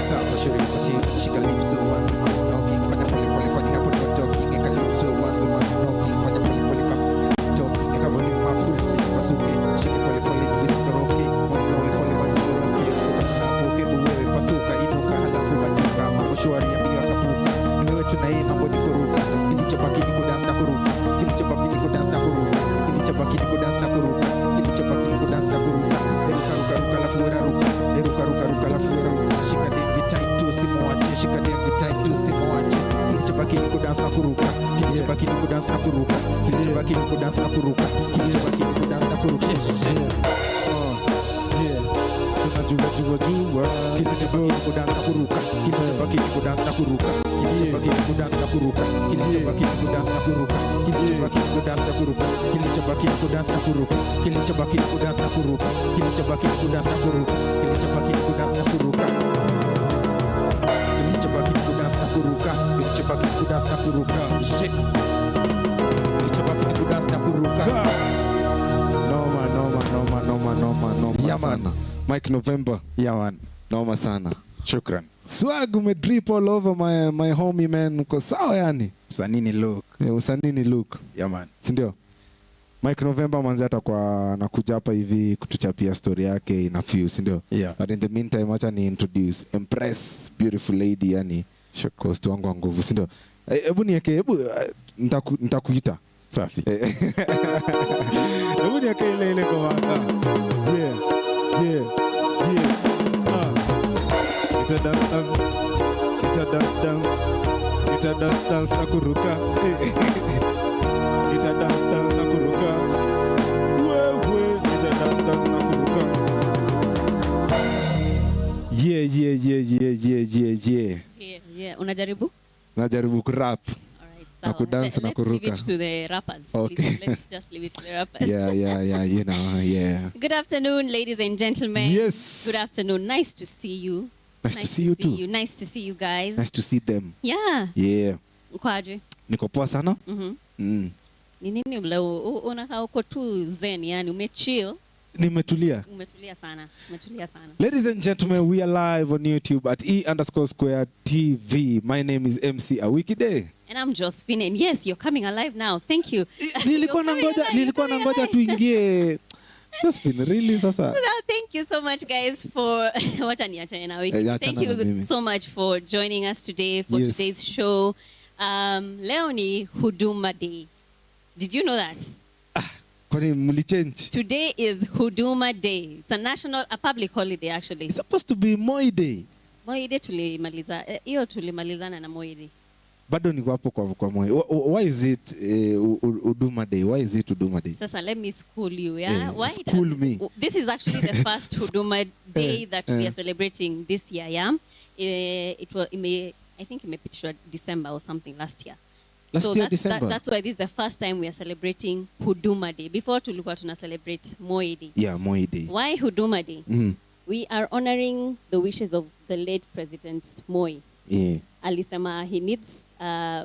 Sasa shuri kwa shika lips once a month talking fanya pole pole kwa hapo ni talking eka lips once a month talking fanya pole pole kwa talking eka volume up full speed pasuke shika pole pole this roke pole pole kwa roke kutoka hapo kebu wewe pasuka inuka halafu wanyuka mambo shwari ya mbio akapuka ni wewe tunaye mambo ni kuruka kilichobaki ni kudance na kuruka kilichobaki ni kudance na kuruka kilichobaki ni kudance na kuruka kilichobaki ni kudance na kuruka ruka ruka la fuera ruka ruka la fuera ruka shika dengi tight tu simuache shika dengi tight tu simuache kilichobaki ni kudance na kuruka kilichobaki ni kudance na kuruka kilichobaki ni kudance na kuruka kilichobaki ni kudance na kuruka tunajua kilichobaki ni kudance na kuruka kilichobaki ni kudance na kuruka kilichobaki ni kudance na kuruka kilichobaki ni kudance na kuruka kilichobaki ni kudance na kuruka kilichobaki ni kudance na kuruka kilichobaki ni kudance na kuruka kilichobaki ni kudance na kuruka kilichobaki ni kudance na kuruka kilichobaki ni kudance na kuruka kilichobaki ni kudance na kuruka kilichobaki ni kudance na kuruka noma yeah man Mike November yeah man noma sana shukran swag umedrip all over my homie man uko sawa yani usanini look usanini look yeah man si ndio Mike November manzi atakuwa nakuja hapa hivi kutuchapia story yake ina few si ndio yeah but in the meantime acha ni introduce Empress beautiful lady yani host wangu wa nguvu si ndio hebu niweke nitakuita safi hebu niweke ile kwa waka yeah Ita dance na kuruka ita dance na kuruka wewe ita dance na kuruka yeah unajaribu kurap na kudance na kuruka. Let's leave it to the rappers. Okay. Let's just leave it to the rappers. Yeah, you know, yeah. Good afternoon, ladies and gentlemen. Yes. Good afternoon. Nice to see you. Nice to see you too. Nice to see you guys. Nice to see them. Yeah. Yeah. Kwaje? Niko poa sana? Ni nini leo unakaa uko tu zen yani umechill? Nimetulia. Umetulia sana. Ladies and gentlemen, we are live on YouTube at E_square TV. My name is MC Awikide. And I'm Josephine. And yes, you're coming alive now. Thank you. Nilikuwa nangoja tuingie. Josephine, really sasa? Well, thank you so much guys for thank you so much for joining us today for today's show. Leo ni Huduma Day. Did you know that? Today is Huduma Day. It's a public holiday actually. It's supposed to be Moi Day. Moi Day tulimalizana na Moi Day. Bado niko hapo kwa Moi. Why is it Huduma Day? Why is it Huduma Day? Sasa let me school you, yeah? Why school me. This is actually the first Huduma Day that we are celebrating this year, yeah? I think imepitishwa December or something last year. December. That's why this is the first time we are celebrating Huduma Day. Before tulikuwa tuna celebrate Moi Day. Yeah, Moi Day. Why Huduma Day? We are honoring the wishes of the late President Moi. Yeah. Alisema he needs,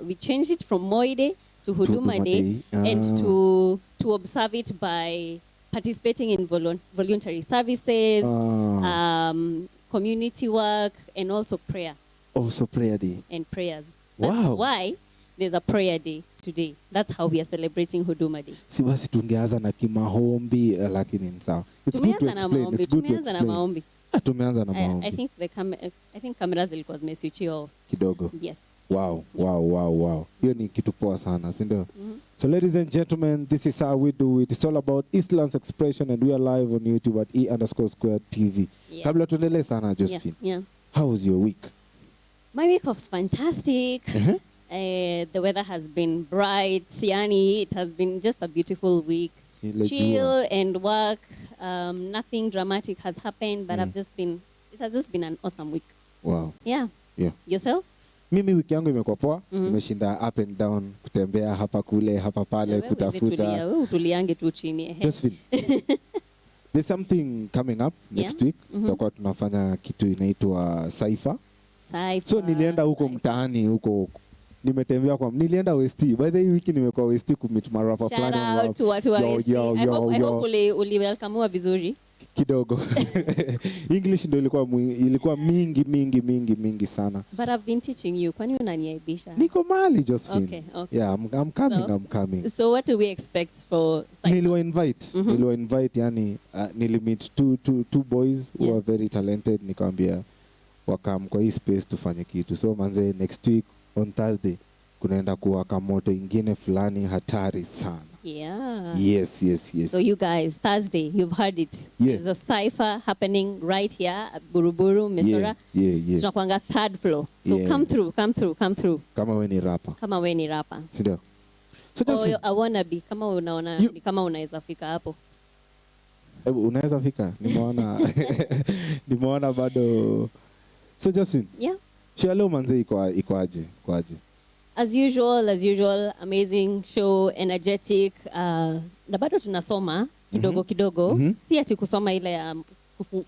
we changed it from Moi Day to Huduma Day. And to observe it by participating in voluntary services, community work, and also prayer. Also prayer day. And prayers. That's why there's a prayer day today. That's how we are celebrating Huduma Day. Si basi tungeanza na kimahombi lakini ni sawa. It's good to explain. Tumeanza na maombi. Tumeanza na maombi. I think cameras zilikuwa zimeswitch off. Kidogo. Yes. Wow. Hiyo ni kitu poa sana, si ndio? So ladies and gentlemen, this is how we do it. It's all about Islam's expression and we are live on YouTube at E_square TV. Yeah. Kabla tuendelee sana Josephine. Yeah. How was your week? My week was fantastic. The weather has been bright. Yani, it has been just a beautiful week. Chill and work. Nothing dramatic has happened, but it has just been an awesome week. Wow. Yeah. Yourself? Mimi wiki yangu imekuwa poa. Nimeshinda up and down, kutembea hapa kule, hapa pale, kutafuta. Wewe tuliange tu chini. Josephine. There's something coming up next week. Tutakuwa tunafanya kitu inaitwa Cypher. So nilienda huko mtaani huko. Nilienda West. By the way, wiki nimekuwa West kumit marapa fulani. Shout out to watu wa West. I hope uli welcome vizuri. kidogo. English ndo ilikuwa mingi sana. But I've been teaching you. Kwani unaniaibisha? Niko mali Josephine. Okay. Yeah, I'm coming. So what do we expect for Niliwa invite yani nilimit two boys who are very talented, nikamwambia wakam kwa hii space tufanye kitu. So manze next week on Thursday kunaenda kuwaka moto ingine fulani hatari sana. Yeah. Yes. So you guys, Thursday, you've heard it. Yeah. There's a cypher happening right here at Buruburu, Mesora. Yeah. Tunakuanga third floor. So Yeah. come through. Kama we ni rapper. Sindio? So just I wanna be kama unaona ni kama unaweza fika hapo. Unaweza fika? Nimeona bado. So Justin. Yeah. Leo manze iko aje? As usual, amazing show, energetic. Na bado tunasoma kidogo. Si ati kusoma ile ya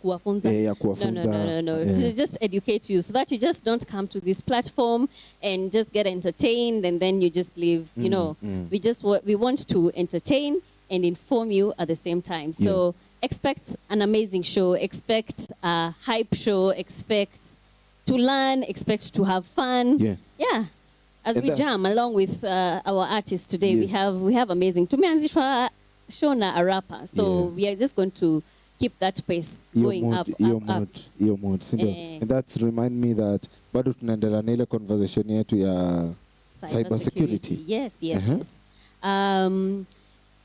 kuwafunza. Ya kuwafunza. No. To just educate you so that you just don't come to this platform and just get entertained and then you just leave. You know, we want to entertain and inform you at the same time. So expect an amazing show. Expect a hype show. Expect to learn. Expect to have fun. Yeah. As we jam along with our artists today, we have amazing. Tumeanzishwa show na a rapper, so we are just going to keep that pace going up. Your mood. And that's remind me that bado tunaendelea na ile conversation yetu ya cyber security. Yes.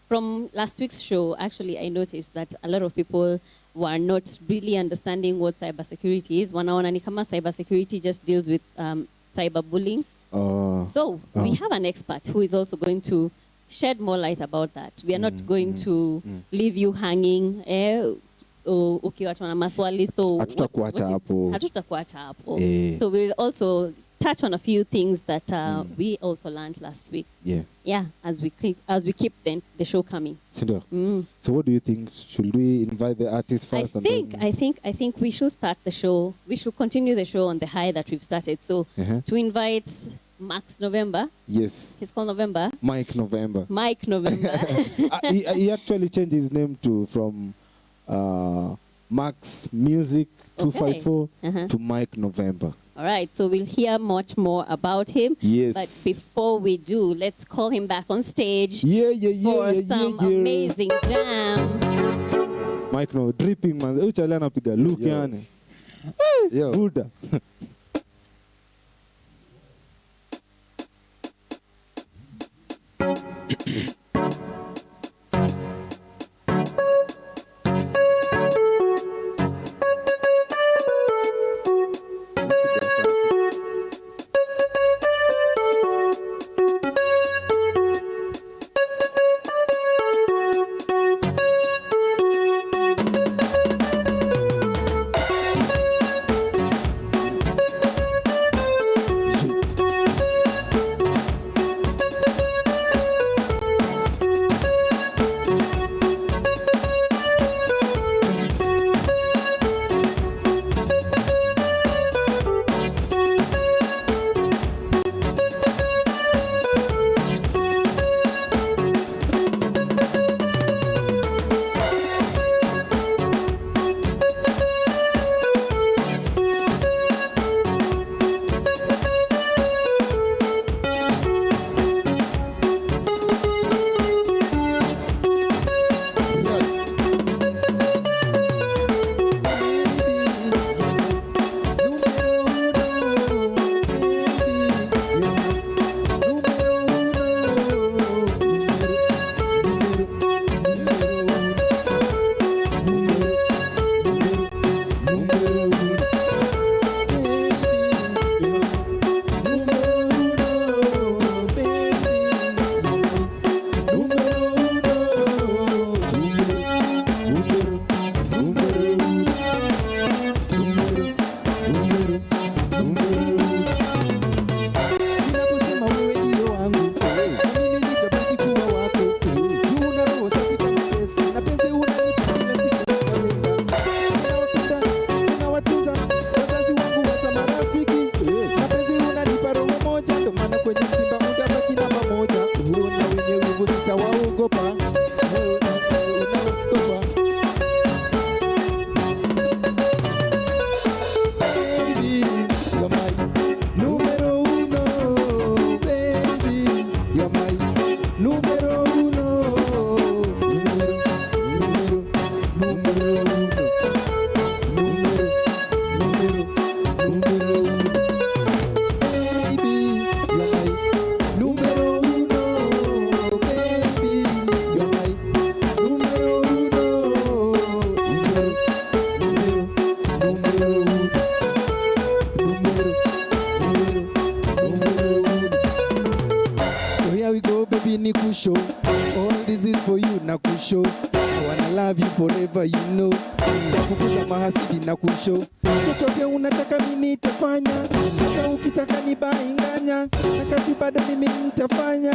From last week's show, actually, I noticed that a lot of people were not really understanding what cybersecurity is. Wanaona ni kama cybersecurity just deals with cyberbullying. So we have an expert who is also going to shed more light about that. We are not going to leave you hanging. Ukiwachwa na maswali, so hatutakuacha hapo. So we'll also touch on a few things that we also learned last week. Yeah, as we keep the show coming. So what do you think? Should we invite the artists first? I think we should start the show. We should continue the show on the high that we've started. So to invite Max November. Yes. He's called November. Mike November. He actually changed his name from Max Music 254 to Mike November. All right, so we'll hear much more about him. Yes. But before we do, let's call him back on stage for some amazing jam. Mike no dripping man. Uchale anapiga look yani. Buddha. baby ni kushow. All this is for you na kushow. I wanna love you forever, you know. Nitakukuza mahasidi na kushow. Chochote unataka mimi nitafanya. Hata ukitaka nibainganya. Na kazi bado mimi nitafanya.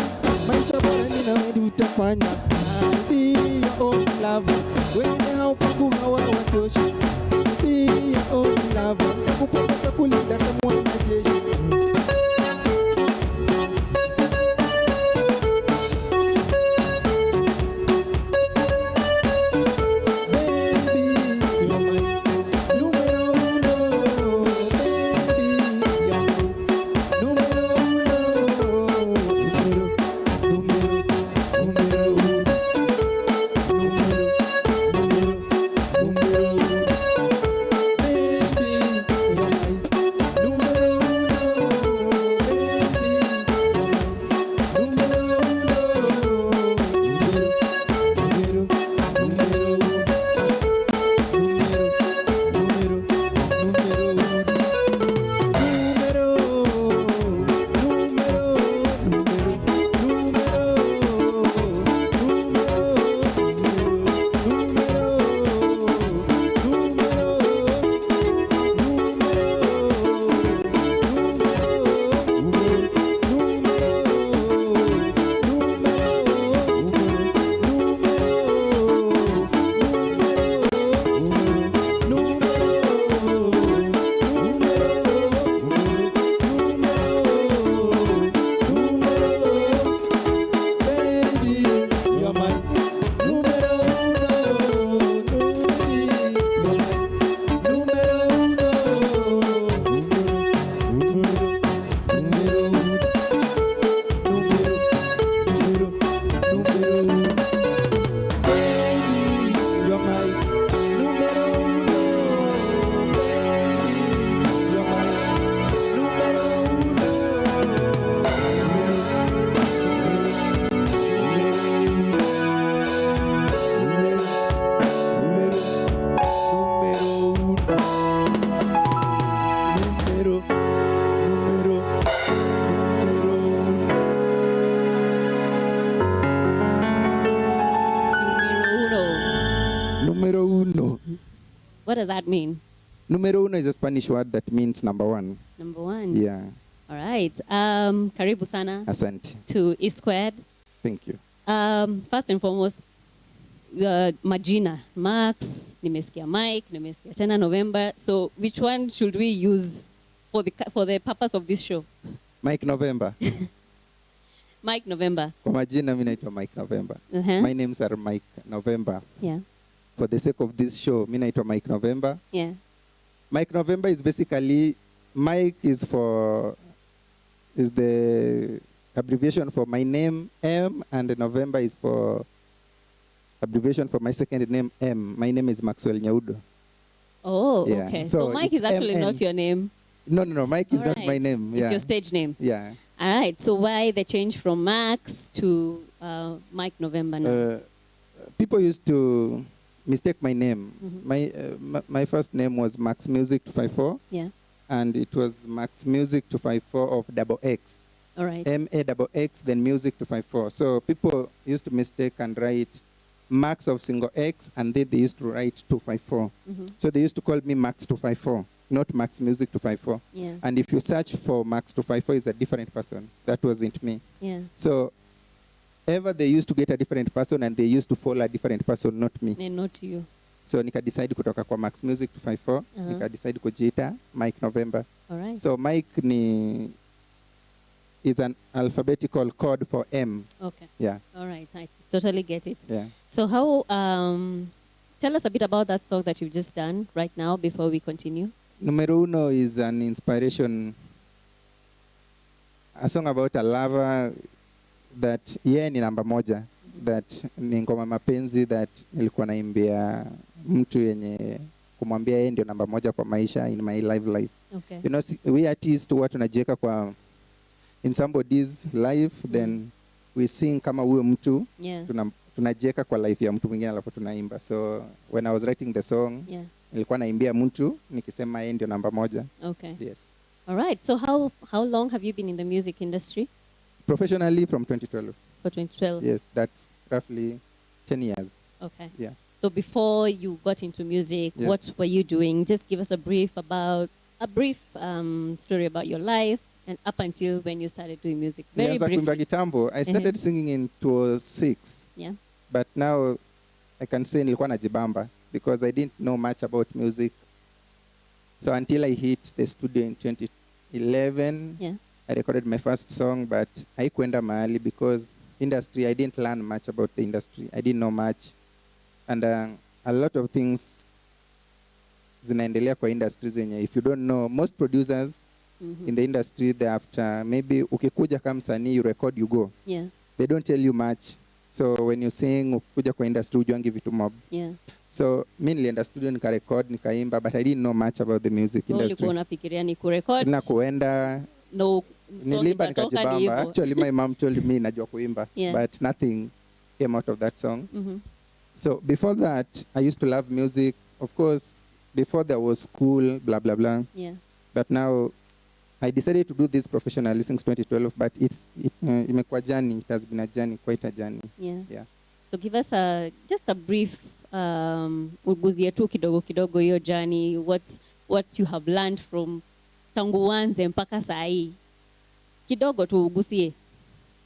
Maisha bora nina wewe utafanya. I'll be your own lover. Wewe haupangu hawa watoshi. I'll be your own lover. Nakupenda kulinda kama mwanajeshi. What does that mean? Numero uno is a Spanish word that means number one. Number one. Yeah. All right. Karibu sana. Asante. To E Squared. Thank you. First and foremost, majina. Max, nimesikia Mike, nimesikia tena November. So which one should we use for the purpose of this show? Mike November. Mike November. Kwa majina mimi naitwa Mike November. My names are Mike November. Yeah. For the sake of this show, mimi naitwa Mike November. Yeah. Mike November is basically, Mike is the abbreviation for my name, M, and November is for abbreviation for my second name, M. My name is Maxwell Nyaudo. Oh, yeah. Okay. So Mike is actually M-N. not your name. No. Mike is not my name. Yeah. It's your stage name. Yeah. All right. So why the change from Max to Mike November now? People used to mistake my name. My first name was Max Music 254. Yeah. And it was Max Music 254 of double X. All right. MAXX, then Music 254. So people used to mistake and write Max of single X, and then they used to write 254. So they used to call me Max 254, not Max Music 254. Yeah. And if you search for Max 254, it's a different person. That wasn't me. Yeah. So ever they used to get a different person, and they used to follow a different person, not me. And not you. So nika decide kutoka kwa Max Music 254, nika decide kujiita Mike November. All right. So Mike is an alphabetical code for M. Okay. Yeah. All right. I totally get it. Yeah. So how, tell us a bit about that song that you've just done right now before we continue. Numero Uno is an inspiration, a song about a lover that ni namba moja, that ni ngoma mapenzi that nilikuwa naimbia mtu yenye kumwambia yeye ndio namba moja kwa maisha in my life. Okay. You know, we artists huwa tunajiweka kwa in somebody's life, then we sing kama huyo mtu. Yeah. Tunajiweka kwa life ya mtu mwingine alafu tunaimba. So when I was writing the song, nilikuwa naimbia mtu nikisema yeye ndio namba moja. Okay. Yes. All right. So how long have you been in the music industry? Professionally from 2012. For 2012. Yes, that's roughly 10 years. Okay. Yeah. So before you got into music, Yes. what were you doing? Just give us a brief story about your life and up until when you started doing music. Very briefly. Kitambo. I started singing in 2006. Yeah. But now I can say nilikuwa najibamba because I didn't know much about music. So until I hit the studio in 2011, I recorded my first song, but haikuenda mahali because industry, I didn't learn much about the industry. I didn't know much. And a lot of things zinaendelea kwa industry zenye. If you don't know, most producers in the industry, they after maybe ukikuja kama msanii, you record, you go. Yeah. They don't tell you much. So when you sing, ukikuja kwa industry, ujuangi vitu mob. Yeah. So mi nilienda studio nikarecord, nikaimba, but I didn't know much about the music industry. Ulikuwa unafikiria ni kurecord? Na kuenda No. nilimba nikajibamba. Actually, my mom told me najua kuimba, but nothing came out of that song. So before that, I used to love music. Of course, before there was school, blah, blah, blah. Yeah. But now I decided to do this professionally since 2012, but imekuwa journey. It has been a journey, quite a journey. Yeah. So give us just a brief uguzie tu kidogo hiyo journey, what you have learned from tangu uanze mpaka saa hii. Kidogo tu ugusie.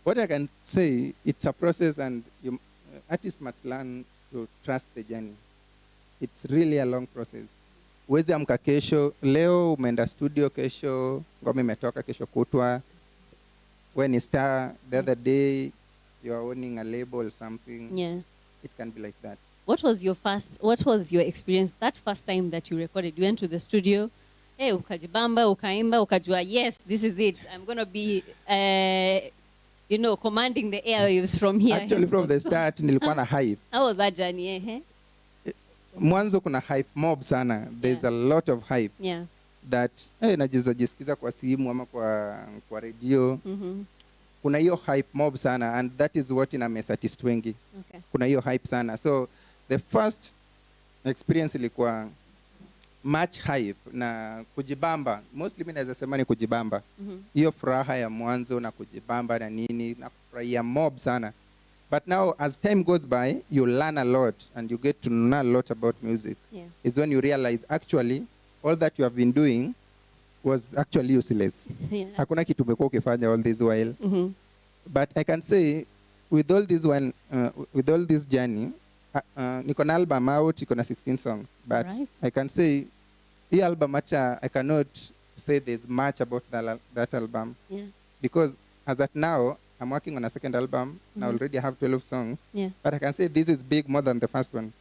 What I can say, it's a process, and artists must learn to trust the journey. It's really a long process. Uwezi amka kesho, leo umeenda studio, kesho ngoma imetoka, kesho kutwa. When you start, the other day you are owning a label or something. Yeah. It can be like that. What was your experience that first time that you recorded? You went to the studio, ukajibamba, ukaimba, ukajua, yes, this is it. I'm going to be, commanding the airwaves from here. Actually, from the start, nilikuwa na hype. How was that journey? Mwanzo kuna hype mob sana. There's a lot of hype. Yeah. That, najisikiza kwa simu ama kwa radio. Kuna hiyo hype mob sana, and that is what ina mess artist wengi. Okay. Kuna hiyo hype sana. So the first experience ilikuwa much hype na kujibamba. Mostly mimi naweza sema ni kujibamba. Hiyo furaha ya mwanzo na kujibamba na nini na kufurahia mob sana. But now as time goes by, you learn a lot and you get to know a lot about music. Yeah. Is when you realize actually all that you have been doing was actually useless. Yeah. Hakuna kitu umekuwa ukifanya all this while. But I can say with all this journey, niko na album out, niko na 16 songs. But right. I can say the album I cannot say there's much about that album. Yeah. Because as at now, I'm working on a second album. I already have 12 songs. Yeah. But I can say this is big more than the first one.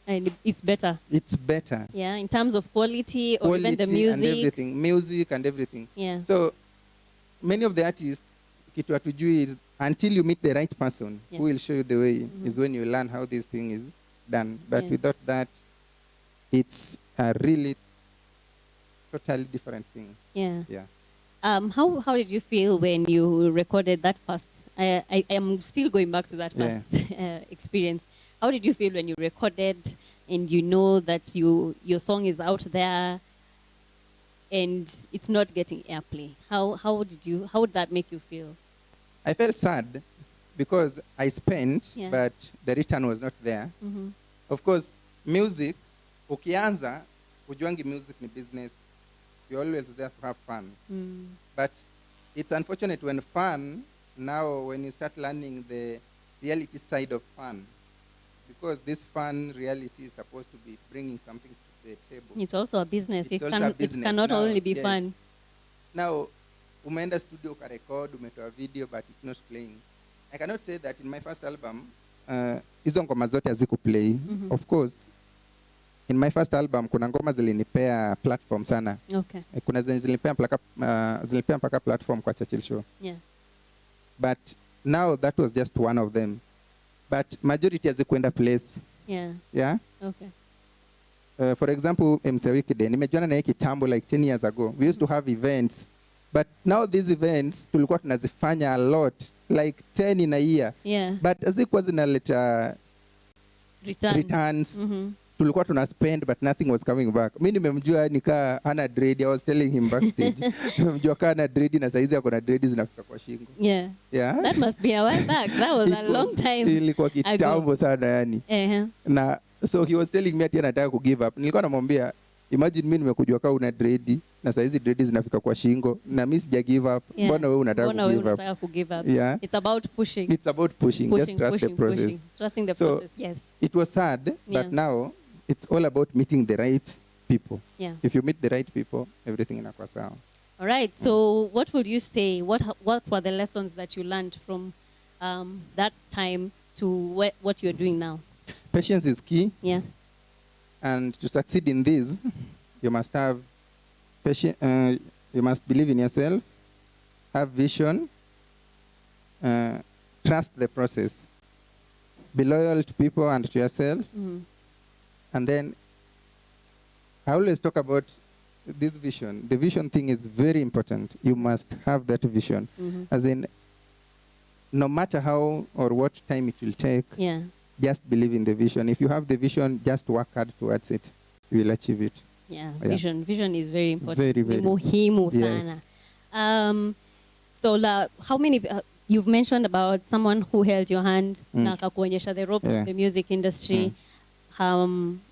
And it's better. It's better. Yeah, in terms of quality or even the music. And everything. Music and everything. Yeah. So many of the artists, kitu hatujui is until you meet the right person who will show you the way is when you learn how this thing is done. But without that, it's a really totally different thing. Yeah. Yeah. How did you feel when you recorded that first? I am still going back to that first experience. How did you feel when you recorded and you know that your song is out there and it's not getting airplay? How would that make you feel? I felt sad because I spent, but the return was not there. Of course, music, ukianza, ujuangi music ni business. You're always there to have fun. But it's unfortunate when fun, now when you start learning the reality side of fun, because this fun reality is supposed to be bringing something to the table. It's also a business. It cannot now, only be fun. Now, umeenda studio ukarecord, umetoa video, but it's not playing. I cannot say that in my first album, hizo ngoma zote hazikuplay. Of course, in my first album, kuna ngoma zilinipea platform sana. Okay. Kuna zilinipea mpaka platform kwa Churchill Show. Yeah. But now that was just one of them. But majority hazikuenda place. Yeah. Yeah? Okay. For example, MSAFI, nimejuana na yeye kitambo like 10 years ago. We used to have events. But now these events, tulikuwa tunazifanya a lot. Like 10 in a year. Yeah. But hazikuwa zinaleta returns. tulikuwa tuna spend but nothing was coming back. Mimi nimemjua nikaa hana dread. I was telling him backstage. Nimemjua kaa hana dread na saizi ako na dread zinafika kwa shingo. Yeah. Yeah. That must be a while back. That was a long time. Ilikuwa kitambo sana yani. Na so he was telling me ati anataka ku give up. Nilikuwa namwambia imagine mimi nimekujua kaa una dread na saizi dread zinafika kwa shingo na mimi sija give up. Mbona wewe unataka ku give up? Yeah. It's about pushing. It's about pushing. Just trust the process. Trusting the process, yes. It was sad, but now it's all about meeting the right people. Yeah. If you meet the right people, everything inakuwa sawa. All right. So what would you say? What were the lessons that you learned from that time to what you're doing now? Patience is key. Yeah. And to succeed in this, you must have patience. You must believe in yourself, have vision, trust the process, be loyal to people and to yourself. And then I always talk about this vision. The vision thing is very important. You must have that vision. As in, no matter how or what time it will take, just believe in the vision. If you have the vision, just work hard towards it. You will achieve it. Yeah, vision. Vision is very important. Very, very. Muhimu sana. Yes. So how many, you've mentioned about someone who held your hand na akakuonyesha the ropes of the music industry.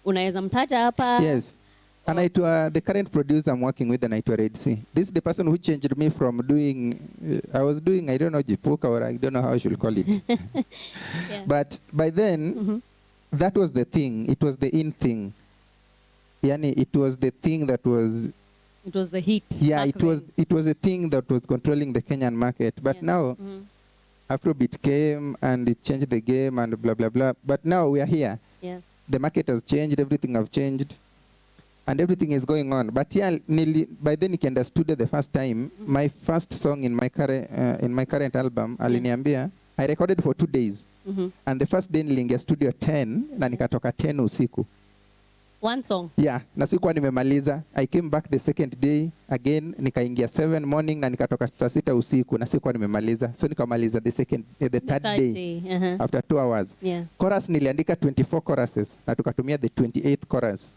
Unaweza mtaja hapa? Yes. Anaitwa, the current producer I'm working with, anaitwa Red Sea. This is the person who changed me from doing, I was doing, I don't know, Jipuka, or I don't know how I should call it. But by then, that was the thing. It was the in thing. Yani, it was the thing that was... It was the heat. Yeah, it was a thing that was controlling the Kenyan market. But now, Afrobeat came and it changed the game and blah, blah, blah. But now we are here. Yeah. The market has changed, everything has changed. And everything is going on. But yeah, by then he understood the first time. My first song in my current album, Aliniambia, I recorded for 2 days. And the first day nilingia studio 10 na nikatoka 10 usiku. One song? Yeah, na sikuwa nimemaliza. I came back the second day again, nikaingia 7 morning na nikatoka saa 6 usiku na sikuwa nimemaliza. So nikamaliza the third day. After 2 hours. Yeah. Chorus niliandika 24 choruses na tukatumia the 28th chorus.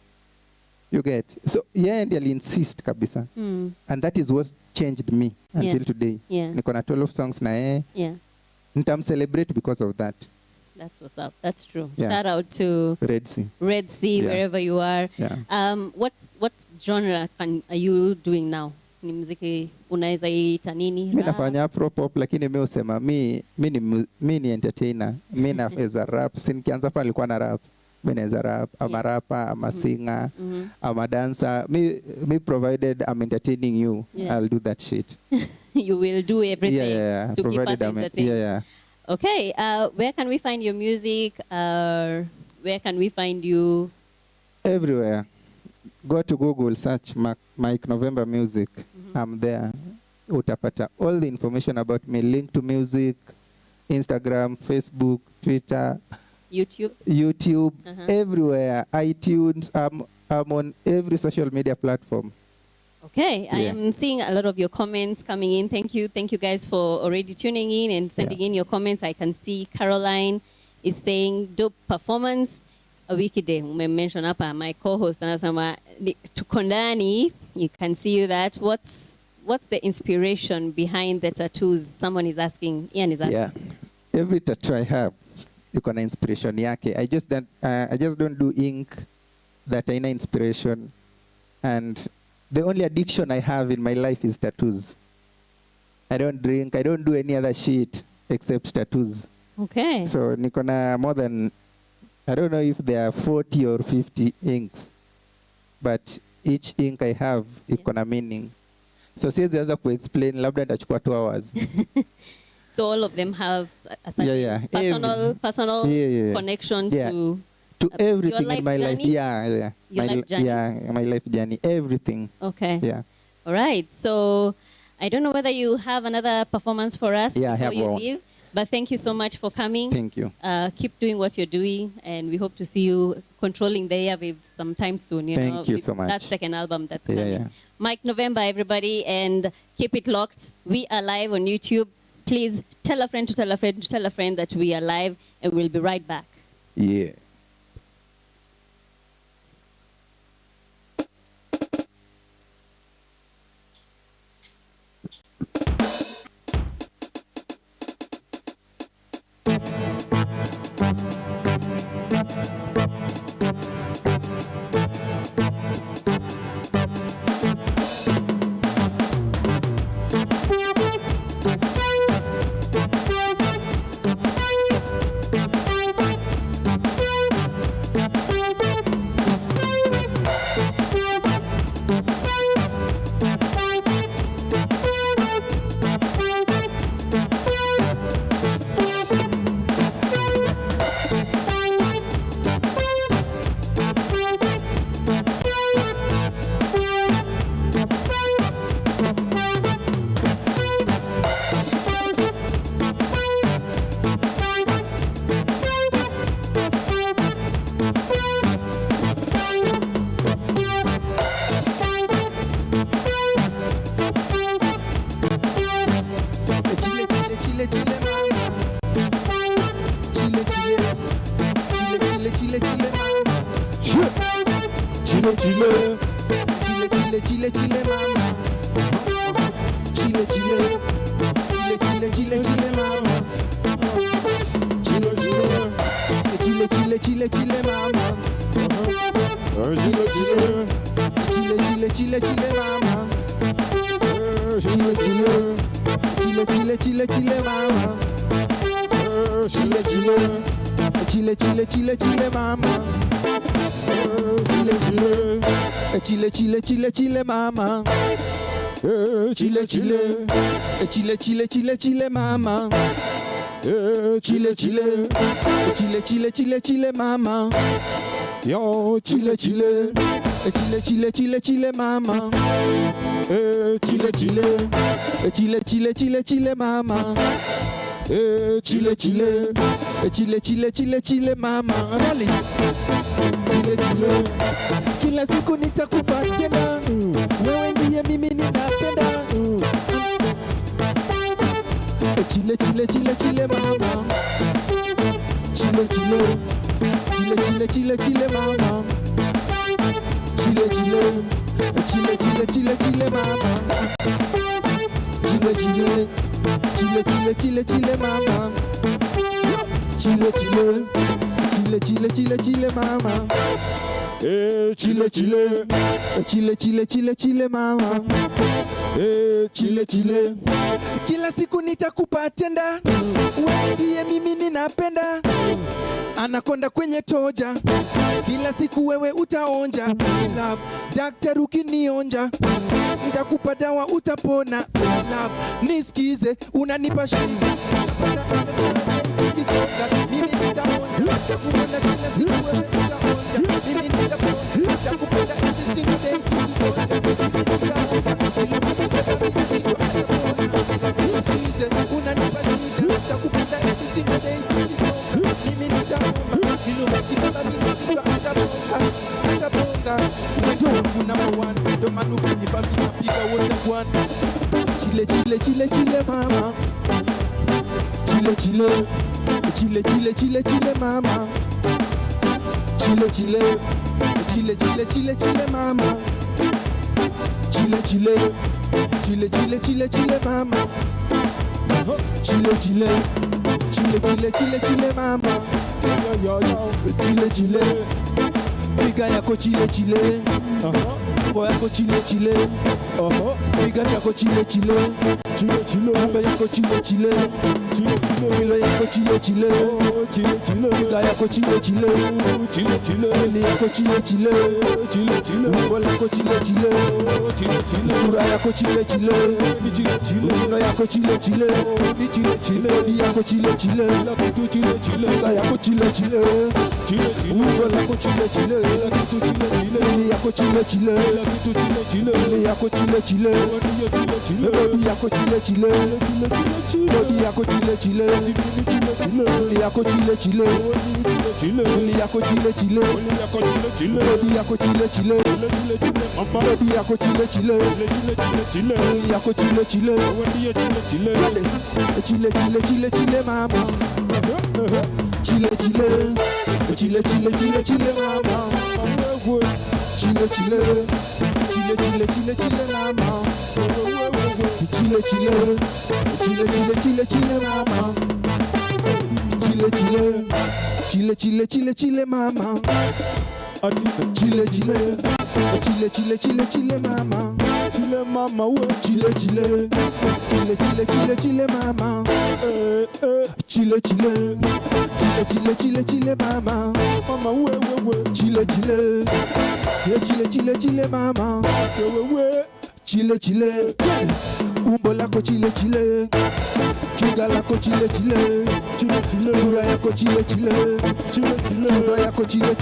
You get? So yeah, and I'll insist kabisa. And that is what changed me until today. Yeah. Niko na 12 songs na yeye. Yeah. Nitam celebrate because of that. That's what's up. That's true. Yeah. Shout out to Red Sea, wherever you are. Yeah. What genre are you doing now? Ni muziki unaweza ita nini? Mimi nafanya afro pop, lakini mimi usema mimi ni entertainer. Mimi naweza rap. Nikianza pale nilikuwa na rap. Mimi naweza rap, ama rapper, ama singer, ama dancer. Me provided I'm entertaining you, I'll do that shit. You will do everything to keep us entertained. Yeah. Okay, where can we find your music? Where can we find you? Everywhere. Go to Google, search Mike November Music. I'm there. Utapata all the information about me. Link to music, Instagram, Facebook, Twitter, YouTube, everywhere. iTunes. I'm on every social media platform. Okay, I am seeing a lot of your comments coming in. Thank you guys for already tuning in and sending in your comments. I can see Caroline is saying dope performance. A wiki day, mention up my co-host anasema tuko ndani. You can see that. What's the inspiration behind the tattoos? Someone is asking. Ian is asking. Yeah, every tattoo I have, iko na inspiration yake. I just don't do ink that haina inspiration, and the only addiction I have in my life is tattoos. I don't drink. I don't do any other shit except tattoos. Okay. So niko na more than, I don't know if there are 40 or 50 inks, but each ink I have iko na meaning. So siwezi anza explain, labda nitachukua 2 hours. So all of them have a certain personal connection to everything in my journey? life. Your life journey? My life journey, everything. Okay. Yeah. All right. So I don't know whether you have another performance for us before you leave, but thank you so much for coming. Thank you. Keep doing what you're doing, and we hope to see you controlling the airwaves sometime soon. Thank you so much. That second album that's coming. Yeah. Mike November, everybody, and keep it locked. We are live on YouTube. Please tell a friend to tell a friend to tell a friend that we are live, and we'll be right back. Yeah. chile chile chile chile chile mama. Chile chile chile chile chile mama. Chile chile chile chile chile mama. Chile chile chile chile mama. Chile chile chile chile mama. Chile chile chile mama. Chile chile chile mama. Chile chile mama. Chile chile mama. Yo, chile chile chile mama. Chile chile mama. Chile chile mama. Chile kila siku nitakupa tena, wewe ndiye mimi ninapenda. Chile mama. Chile mama. Chile mama. Chile mama. Chile mama. Chile mama. Chile kila siku nitakupa tenda, wewe ndiye mimi ninapenda. Anakonda kwenye toja, kila siku wewe utaonja. Love, daktari ukinionja, nitakupa dawa utapona. Love, nisikize unanipa shida. Mimi nitaonja, nitakupenda kila siku wewe utaonja. Mimi nitaponja, nitakupenda every single day tukiponja. Nisikize unanipa shida, nitakupenda every single day tukiponja. Mimi nitaomba, nilumekitaba minashindwa atabonga. Wewe number one, ndo maana ukinipa ninapiga wote kwana. Chile mama. Chile mama. Chile mama. Chile mama. Chile mama. Chile figa yako chile. Ngo yako chile. Figa yako chile. Mambo yako chile. Milo yako chile. Figa yako chile. Mili yako chile. Mambo yako chile. Sura yako chile. Milo yako chile. Body yako chile. Figa yako chile. Mambo yako chile. Mili yako chile. Mili yako chile. Body yako chile. Body yako chile. Mili yako chile. Mili yako chile. Body yako chile. Body yako chile. Mili yako chile. Chile mama. Chile mama. Chile mama. Chile mama. Chile mama. Chile mama. chile mama we chile mama chile mama mama we chile mama chile umbo lako chile chuga lako chile sura yako chile sura yako chile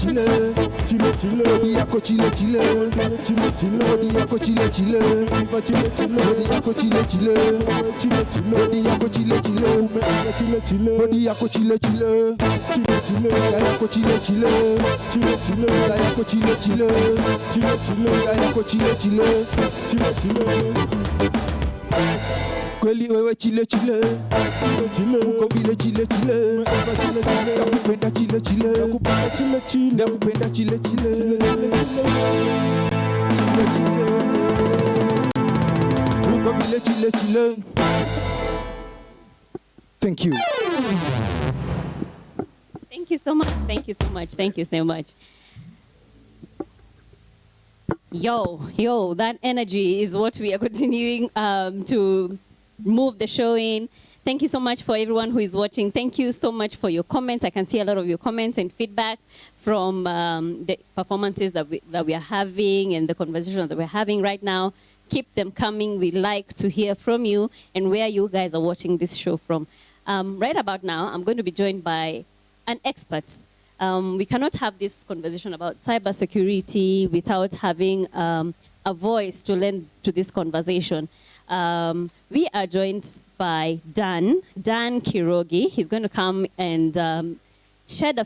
body yako chile body yako chile body yako chile body yako chile body yako chile yako chile yako chile kweli wewe chile chile uko vile chile chile nakupenda chile chile nakupenda chile chile uko vile chile chile. Thank you. Thank you so much. Thank you so much. Thank you so much. Yo, that energy is what we are continuing to move the show in. Thank you so much for everyone who is watching. Thank you so much for your comments. I can see a lot of your comments and feedback from the performances that we are having and the conversation that we're having right now. Keep them coming. We like to hear from you and where you guys are watching this show from. Right about now, I'm going to be joined by an expert. We cannot have this conversation about cybersecurity without having a voice to lend to this conversation. We are joined by Dan Kirogi. He's going to come and shed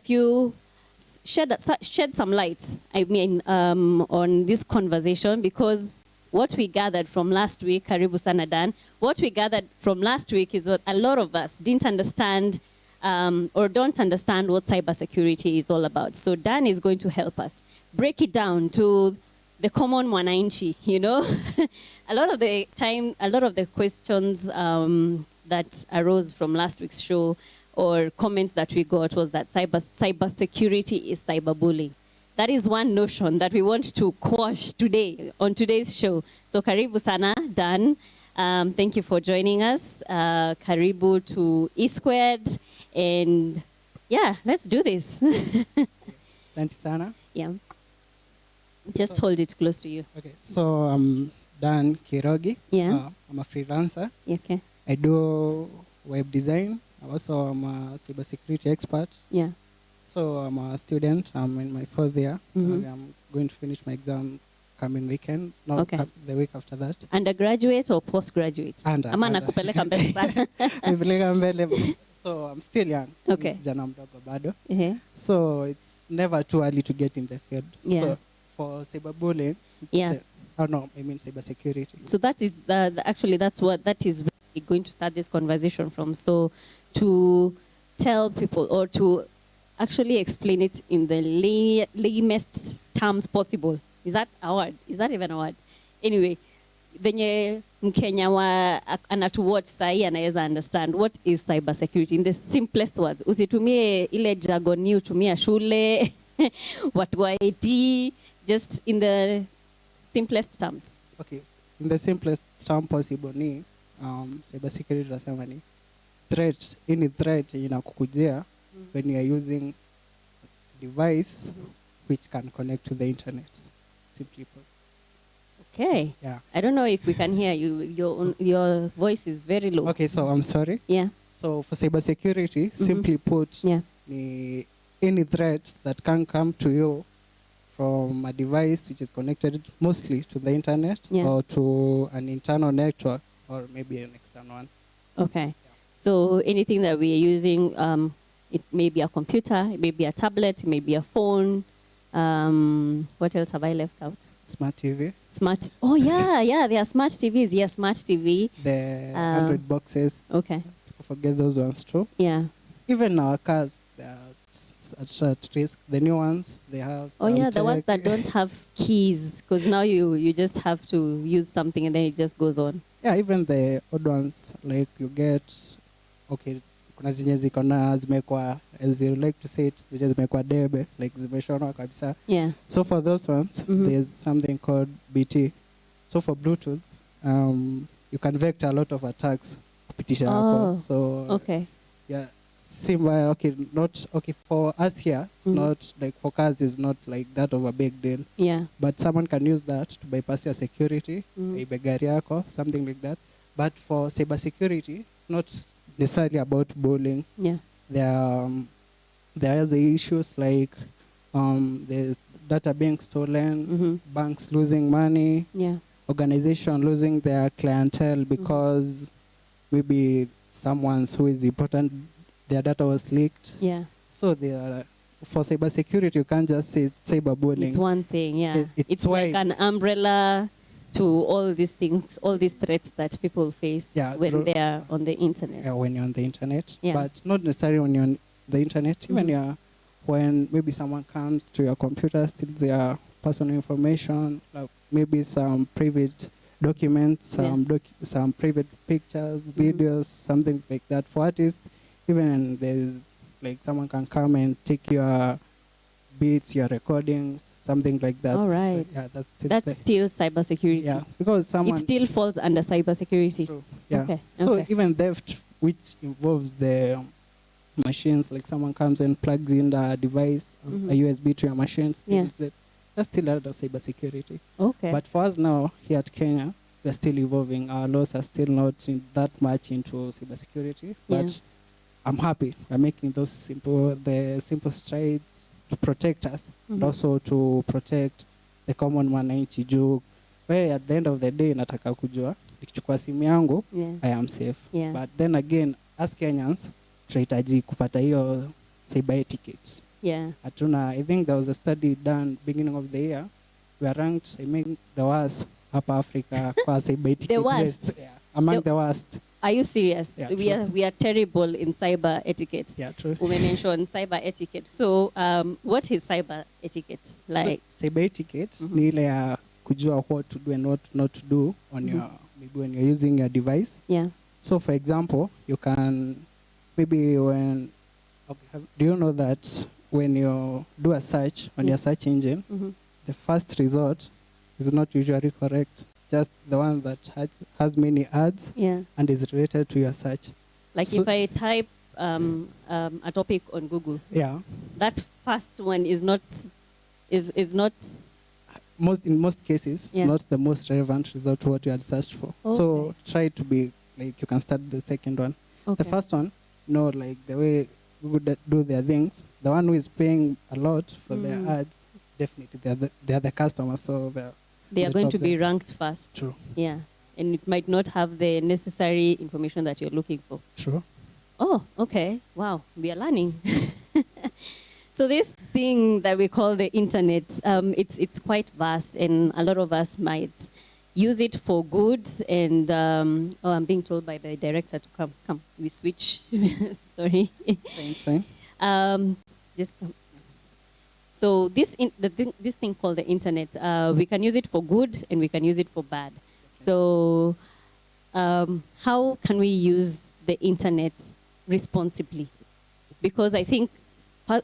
some light, on this conversation, because what we gathered from last week, Karibu Sana Dan, what we gathered from last week is that a lot of us didn't understand or don't understand what cybersecurity is all about. So Dan is going to help us break it down to the common mwananchi, you know. A lot of the questions that arose from last week's show or comments that we got was that cybersecurity is cyberbullying. That is one notion that we want to quash today on today's show. So Karibu Sana, Dan. Thank you for joining us. Karibu to E-Squared. And yeah, let's do this. Thank you, Sana. Yeah. Just hold it close to you. Okay, so I'm Dan Kirogi. Yeah. I'm a freelancer. Yeah, okay. I do web design. Also, I'm a cybersecurity expert. Yeah. So I'm a student. I'm in my 4th year. Mm-hmm. I'm going to finish my exam coming weekend, Okay. the week after that. Undergraduate or postgraduate? Ama nakupeleka mbele sana. Nipeleka mbele. So I'm still young. Okay. Jana mdogo bado. Uh-huh. So it's never too early to get in the field. Yeah. So for cyberbullying, Yeah. cybersecurity. So that is that is where we're going to start this conversation from. So to tell people or to actually explain it in the lamest terms possible. Is that a word? Is that even a word? Anyway, venye Mkenya anatuwatch sahi anaweza understand what is cybersecurity in the simplest words. Usitumie ile jargon utumia shule, watu wa IT, just in the simplest terms. Okay, in the simplest term possible ni cybersecurity tunasema ni threat, any threat inakukujia when you are using a device which can connect to the internet. Simply put. Okay. Yeah. I don't know if we can hear you. Your voice is very low. Okay, so I'm sorry. Yeah. So for cybersecurity, simply put, Yeah. Any threat that can come to you from a device which is connected mostly to the internet or to an internal network or maybe an external one. Okay. Yeah. So anything that we are using, it may be a computer, it may be a tablet, it may be a phone. What else have I left out? Smart TV. Oh yeah, there are smart TVs. Yeah, smart TV. The Android boxes. Okay. Forget those ones too. Yeah. Even our cars, they are at risk. The new ones, they have. Oh yeah, the ones that don't have keys, because now you just have to use something and then it just goes on. Yeah, even the old ones, like you get, okay, kuna zenye ziko na zimekwa, as you like to say it, zenye zimekwa debe, like zimeshonwa kabisa. Yeah. So for those ones, there's something called BT. So for Bluetooth, you can vector a lot of attacks. Oh. So okay. Yeah. For us here, it's not like for cars is not like that of a big deal. Yeah. But someone can use that to bypass your security, gari yako, something like that. But for cybersecurity, it's not necessarily about bullying. Yeah. There are the issues like there's data being stolen, banks losing money, organization losing their clientele because maybe someone who is important, their data was leaked. Yeah. So for cybersecurity, you can't just say cyberbullying. It's one thing, yeah. It's like an umbrella to all these things, all these threats that people face when they are on the internet. Yeah, when you're on the internet. But not necessarily when you're on the internet. Even when maybe someone comes to your computer, steals their personal information, like maybe some private documents, some private pictures, videos, something like that. For artists, even there's like someone can come and take your beats, your recordings, something like that. All right. Yeah, that's still cybersecurity. Yeah, because someone... It still falls under cybersecurity. True. Yeah. Okay. So even theft, which involves the machines, like someone comes and plugs in the device, a USB to your machine, that's still under cybersecurity. Okay. But for us now, here at Kenya, we're still evolving. Our laws are still not that much into cybersecurity. But I'm happy we're making those simple strides to protect us, and also to protect the common mwananchi juu where at the end of the day nataka kujua nikichukua simu yangu I am safe. But then again, as Kenyans tunahitaji kupata hiyo cyber etiquette. I think there was a study done beginning of the year. We are ranked, the worst upper Africa kwa cyber etiquette. The worst? Among the worst. Are you serious? Yeah, we are terrible in cyber etiquette. Yeah, true. We mentioned cyber etiquette. So, what is cyber etiquette like? So, cyber etiquette ni ile ya kujua what to do and what not to do on your, maybe when you're using your device. So, for example, you can maybe do you know that when you do a search on your search engine, the first result is not usually correct. Just the one that has many ads and is related to your search. Like so if I type a topic on Google, that first one is not in most cases it's not the most relevant result to what you had searched for. So try to be like you can start the second one. The first one, like the way Google do their things, the one who is paying a lot for their ads, definitely they are the customers, so they are going to be ranked first. True. Yeah. And it might not have the necessary information that you're looking for. True. Oh, okay. Wow. We are learning. So this thing that we call the internet, it's quite vast, and a lot of us might use it for good. And I'm being told by the director to come. We switch. Sorry. It's fine. Just come. So this thing called the internet, we can use it for good and we can use it for bad. So how can we use the internet responsibly? Because I think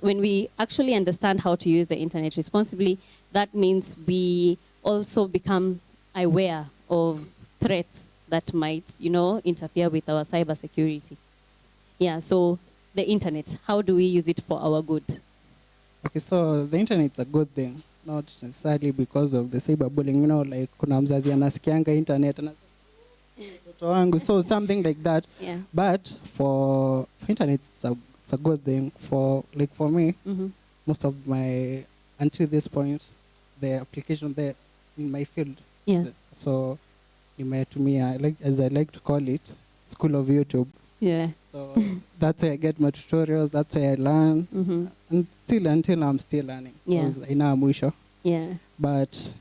when we actually understand how to use the internet responsibly, that means we also become aware of threats that might, interfere with our cybersecurity. Yeah, so the internet, how do we use it for our good? Okay, so the internet is a good thing, not necessarily because of the cyberbullying, like kuna mzazi anasikianga internet, so something like that. Yeah. But for internet, it's a good thing. For me, most of my, until this point, the application there in my field. Yeah. So, to me, as I like to call it, School of YouTube. Yeah. So that's where I get my tutorials. That's where I learn. And until I'm still learning. Yeah. Yeah. But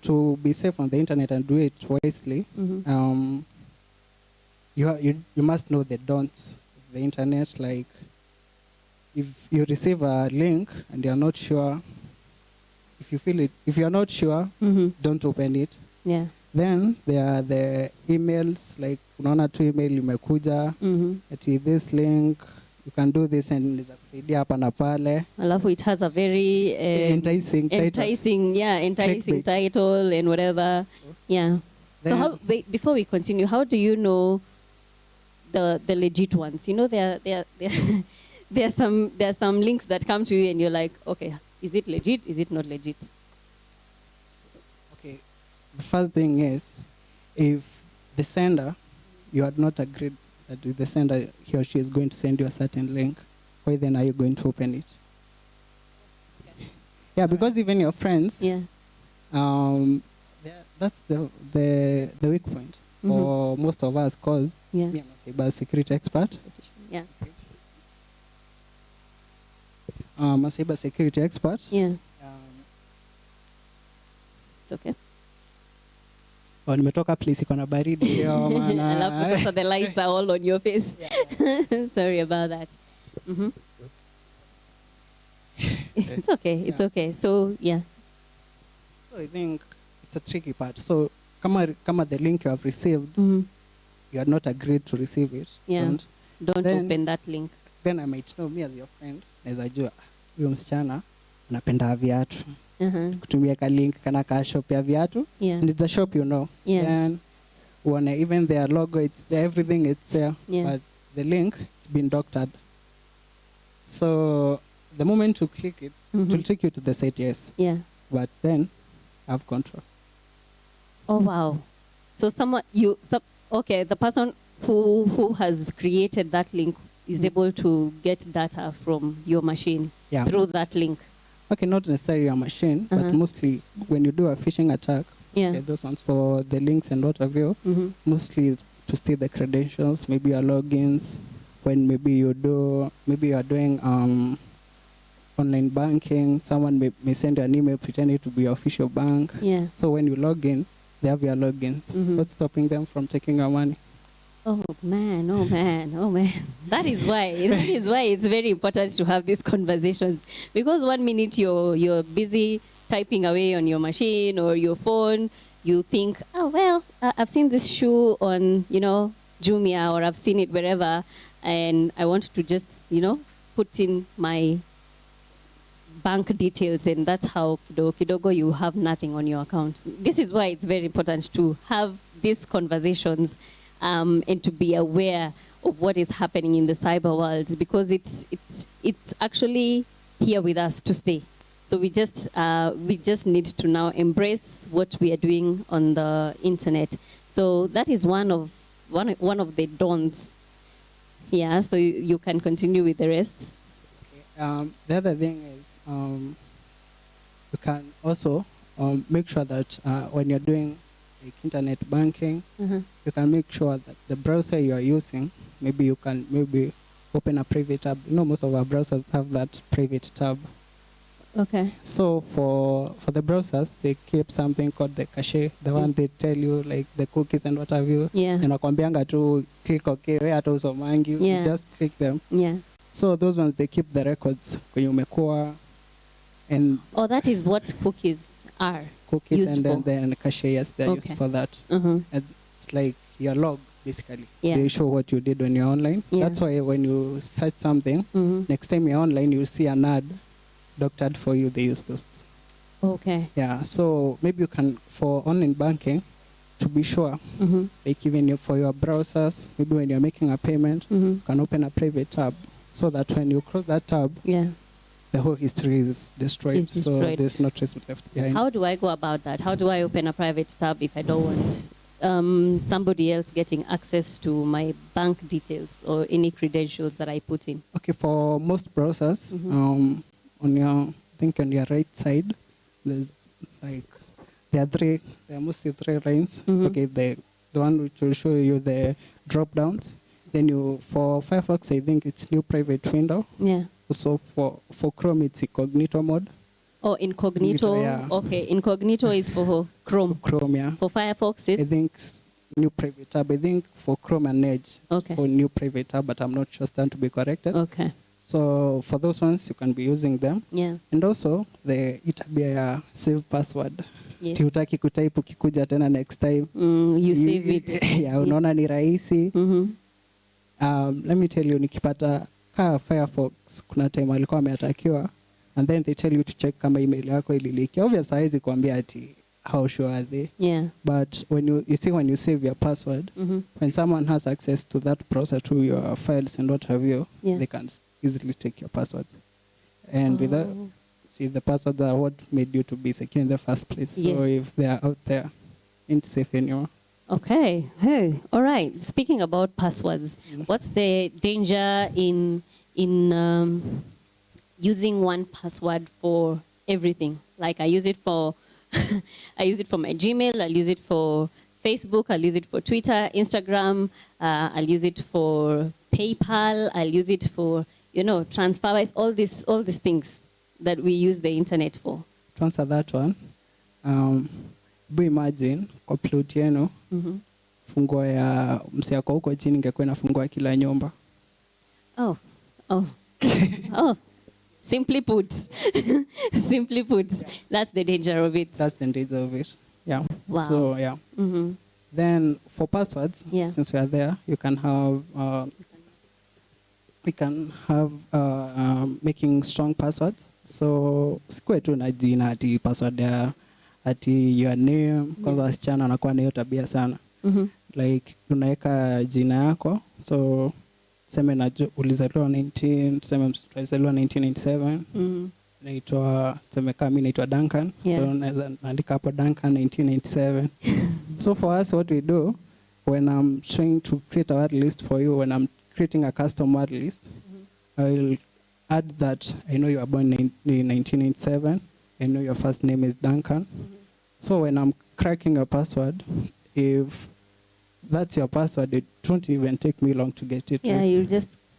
to be safe on the internet and do it wisely, you must know the don'ts of the internet. Like if you receive a link and you're not sure, if you're not sure, don't open it. Yeah. Then there are the emails, like unaona tu email imekuja, ati this link, you can do this and inaweza kusaidia hapa na pale. Alafu it has a very enticing title and whatever. Yeah. Then, so before we continue, how do you know the legit ones? There are some links that come to you and you're like, okay, is it legit? Is it not legit? The first thing is, if the sender, you had not agreed that with the sender, he or she is going to send you a certain link, why then are you going to open it? Okay. Yeah, because even your friends, that's the weak point for most of us, because me, I'm a cyber security expert. Yeah. I'm a cyber security expert. Yeah. It's okay. Oh, nimetoka place iko na baridi leo maana. I love because the lights are all on your face. Yeah. Sorry about that. Mm-hmm. It's okay. It's okay. So, yeah. So I think it's a tricky part. So, kama the link you have received, you are not agreed to receive it. Yeah. Don't open that link. Then I might know, me as your friend, naweza jua huyo msichana anapenda viatu. Kutumia ka link kana ka shop ya viatu. Yeah. And it's a shop, you know. Yeah. And when even their logo, it's there, everything it's there. Yeah. But the link, it's been doctored. So the moment you click it, it will take you to the site, yes. Yeah. But then have control. Oh, wow. So okay, the person who has created that link is able to get data from your machine through that link. Okay, not necessarily a machine, but mostly when you do a phishing attack, those ones for the links and what have you, mostly is to steal the credentials, maybe your logins, when maybe you are doing online banking, someone may send you an email pretending to be your official bank. Yeah. So when you log in, they have your logins. What's stopping them from taking your money? Oh man, oh man, oh man. That is why it's very important to have these conversations. Because 1 minute you're busy typing away on your machine or your phone, you think, oh well, I've seen this shoe on, Jumia, or I've seen it wherever, and I want to just, put in my bank details, and that's how kidogo you have nothing on your account. This is why it's very important to have these conversations and to be aware of what is happening in the cyber world, because it's actually here with us to stay. So we just need to now embrace what we are doing on the internet. So that is one of the don'ts. Yeah. So you can continue with the rest. Okay. The other thing is you can also make sure that when you're doing like internet banking, you can make sure that the browser you are using, maybe you can open a private tab. Most of our browsers have that private tab. Okay. So for the browsers, they keep something called the cache, the one they tell you like the cookies and what have you. Yeah. And nakwambianga tu click okay, we hata usomangi, you just click them. Yeah. So those ones, they keep the records kwenye umekuwa. And that is what cookies are. Cookies used and for. then cache, yes, they're used for that. And it's like your log, basically. Yeah. They show what you did when you're online. Yeah. That's why when you search something, next time you're online, you'll see an ad doctored for you. They use those. Okay. Yeah, so maybe you can, for online banking, to be sure, like even for your browsers, maybe when you're making a payment, you can open a private tab, so that when you close that tab, the whole history is destroyed. So there's no trace left behind. How do I go about that? How do I open a private tab if I don't want somebody else getting access to my bank details or any credentials that I put in? Okay, for most browsers, on your right side, there's like there are mostly three lines. Okay, the one which will show you the drop downs. Then for Firefox, I think it's new private window. Yeah. So for Chrome, it's incognito mode. Oh, incognito. Yeah. Okay, incognito is for Chrome. Chrome, yeah. For Firefox, it's? I think new private tab. I think for Chrome and Edge, okay, for new private tab, but I'm not sure. Stand to be corrected. Okay. So for those ones, you can be using them. Yeah. And also the itabia save password. Yes. Tiutaki kutype ukikuja tena next time. You save it. Yeah, unaona ni rahisi. Let me tell you, nikipata Firefox, kuna time alikuwa ameatakiwa, and then they tell you to check kama email yako ililiki. Obviously, haizi kuambia ati how sure are they. Yeah. But when you save your password, when someone has access to that browser, to your files and what have you, they can easily take your passwords. And without, the passwords are what made you to be secure in the first place. So if they are out there, ain't safe anymore. Okay. Hey. All right. Speaking about passwords, what's the danger in using one password for everything? Like I use it for I use it for my Gmail, I'll use it for Facebook, I'll use it for Twitter, Instagram, I'll use it for PayPal, I'll use it for, TransferWise, all these things that we use the internet for. To answer that one, imagine kwa plot yenu funguo ya msiako huko chini ingekuwa inafungua kila nyumba. Oh. Oh. Simply put. Simply put. Yeah. That's the danger of it. That's the danger of it. Yeah. Wow. So, yeah. Then for passwords, since we are there, you can have making strong passwords. So sikuwe tu na jina ati password ya ati your name, kwanza wasichana wanakuwa na hiyo tabia sana. Like unaweka jina yako, so sema ulizaliwa 1997, naitwa sema kama mimi naitwa Duncan, so naweza naandika hapo Duncan 1997. So for us, what we do when I'm trying to create a word list for you, when I'm creating a custom word list, I will add that I know you were born in 1987. I know your first name is Duncan. So when I'm cracking a password, if that's your password, it won't even take me long to get it. Yeah, right?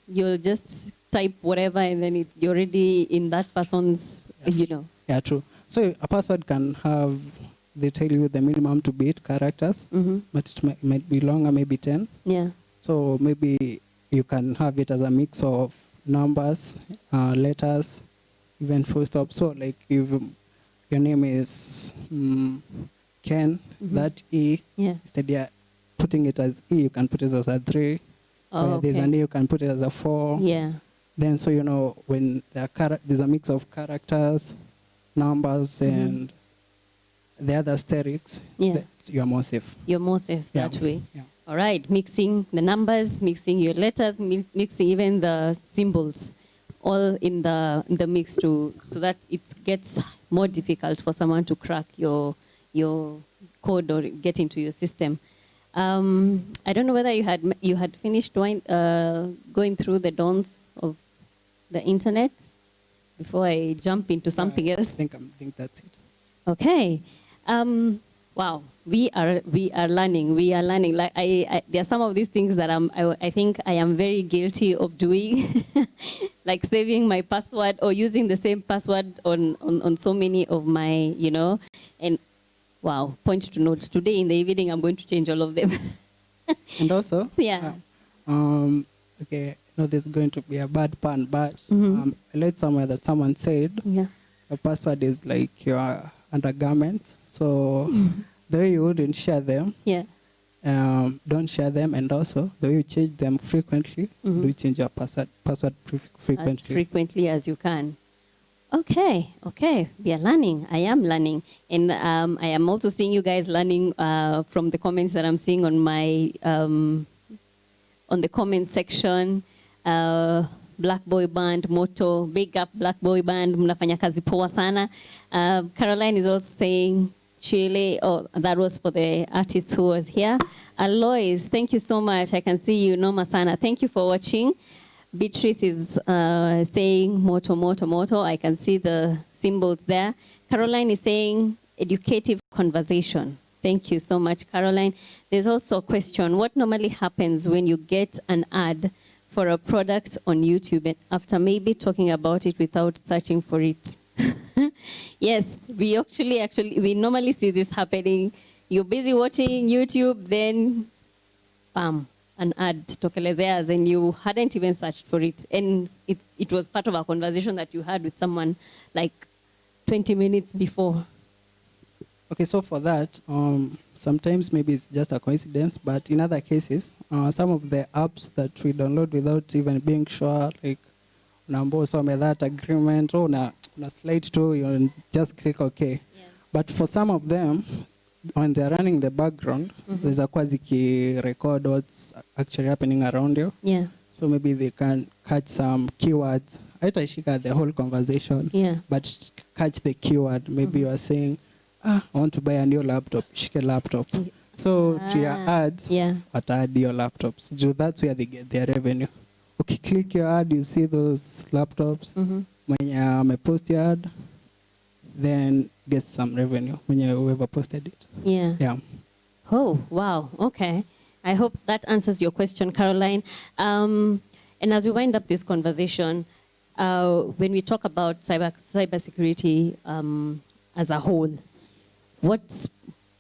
you'll just type whatever, and then you're already in that person's, you know. Yeah, true. So a password can have, they tell you the minimum to be 8 characters, but it might be longer, maybe 10. Yeah. So maybe you can have it as a mix of numbers, letters, even full stop. So like if your name is Ken, that E, instead of putting it as E, you can put it as a 3. Oh, there's an E, you can put it as a 4. Yeah. Then so you know when there's a mix of characters, numbers, and the other asterisks, you're more safe. You're more safe that way. Yeah. All right, mixing the numbers, mixing your letters, mixing even the symbols, all in the mix so that it gets more difficult for someone to crack your code or get into your system. I don't know whether you had finished going through the dawns of the internet before I jump into something else. I think that's it. Okay. Wow, we are learning. We are learning. Like there are some of these things that I think I am very guilty of doing, like saving my password or using the same password on so many of my, and wow, point to note. Today in the evening, I'm going to change all of them. And also, okay, no, there's going to be a bad pun, but I read somewhere that someone said your password is like your undergarment. So the way you wouldn't share them, don't share them, and also the way you change them frequently, do change your password frequently. As frequently as you can. Okay, we are learning. I am learning, and I am also seeing you guys learning from the comments that I'm seeing on my on the comment section. Black Boy Band motto, big up Black Boy Band, mnafanya kazi poa sana. Caroline is also saying Chile. Oh, that was for the artist who was here. Alois, thank you so much. I can see you, Noma sana. Thank you for watching. Beatrice is saying motto. I can see the symbols there. Caroline is saying educative conversation. Thank you so much, Caroline. There's also a question. What normally happens when you get an ad for a product on YouTube and after maybe talking about it without searching for it? Yes, we we normally see this happening. You're busy watching YouTube, then bam, an ad tokelezea, and you hadn't even searched for it. And it was part of a conversation that you had with someone like 20 minutes before. Okay, so for that, sometimes maybe it's just a coincidence, but in other cases, some of the apps that we download without even being sure, like Nambo some that agreement, or na slide to, you just click OK. Yeah. But for some of them, when they're running the background, there's a quasi record what's actually happening around you. Yeah. So maybe they can catch some keywords. I got the whole conversation, but catch the keyword. Maybe you are saying, I want to buy a new laptop, shike laptop. So to your ads, what add your laptops. That's where they get their revenue. Okay, click your ad, you see those laptops. When you post your ad, then get some revenue when you whoever posted it. Yeah. Oh, wow. Okay. I hope that answers your question, Caroline. And as we wind up this conversation, when we talk about cybersecurity as a whole, what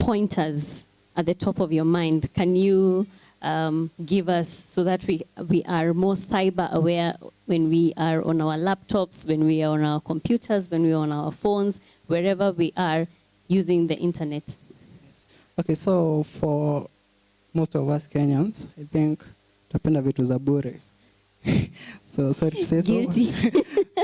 pointers at the top of your mind can you give us so that we are more cyber aware when we are on our laptops, when we are on our computers, when we are on our phones, wherever we are using the internet? Yes. Okay, so for most of us Kenyans, I think tunapenda vitu za bure. So sorry to say so. Guilty.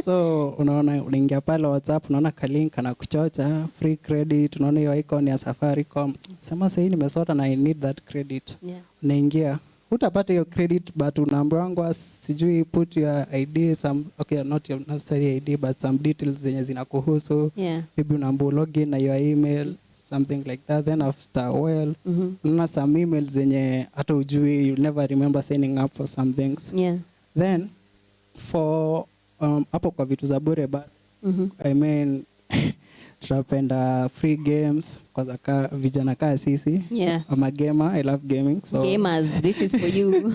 So unaingia pale WhatsApp, unaona kalink na kuchocha free credit, unaona hiyo icon ya Safaricom. Sema sasa hii nimesota na I need that credit. Yeah. Unaingia, utapata hiyo credit but unaambiwa sijui put your ID, some okay, not your necessary ID but some details zenye zinakuhusu. Yeah. Maybe unaambiwa login na your email, something like that. Then after a while, unaona some emails zenye hata ujui, you never remember signing up for some things. Yeah. Then for hapo kwa vitu za bure but I mean tunapenda free games kwa vijana kaa sisi. Yeah. I'm a gamer, I love gaming. So Gamers, this is for you.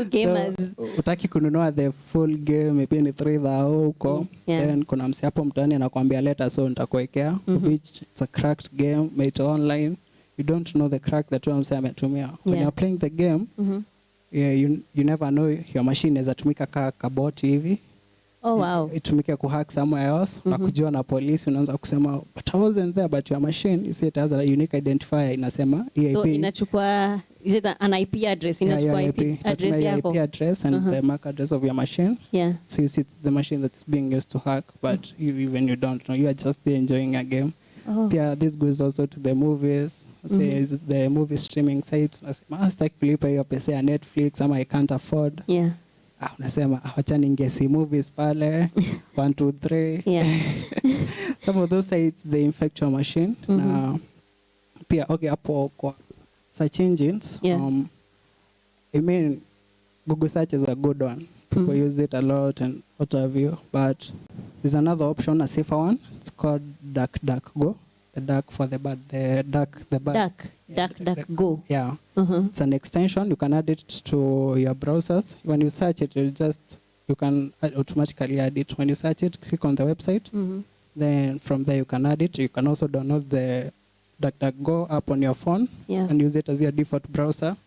Gamers. So, utaki kununua the full game, maybe ni 3,000 huko. Yeah. Then kuna msi hapo mtaani anakuambia leta, so nitakuwekea, which it's a cracked game made online. You don't know the crack that msi ametumia. When you're playing the game, yeah, you never know your machine is atumika ka bot hivi. Oh wow. Itumike kuhack somewhere else. Na kujua na polisi unaanza kusema but I wasn't there, but your machine you see it has a unique identifier inasema EIP. So inachukua, is it an IP address? Inachukua yeah, IP address yako. IP address and the MAC address of your machine. Yeah. So you see the machine that's being used to hack, but you don't know. You are just there enjoying a game. Oh. Yeah, this goes also to the movies. Say the movie streaming sites. Unasema sitaki kulipa hiyo pesa ya Netflix ama I can't afford. Yeah. Unasema wacha ningesi movies pale 1 2 3. Yeah. Some of those sites they infect your machine. Na pia okay hapo kwa search engines. Yeah. I mean Google search is a good one. People use it a lot and what have you. But there's another option, a safer one. It's called DuckDuckGo. The duck for the bird. The duck, the bird. DuckDuckGo. Yeah. It's an extension. You can add it to your browsers. When you search it, you can automatically add it. When you search it, click on the website. Then from there you can add it. You can also download the DuckDuckGo app on your phone and use it as your default browser.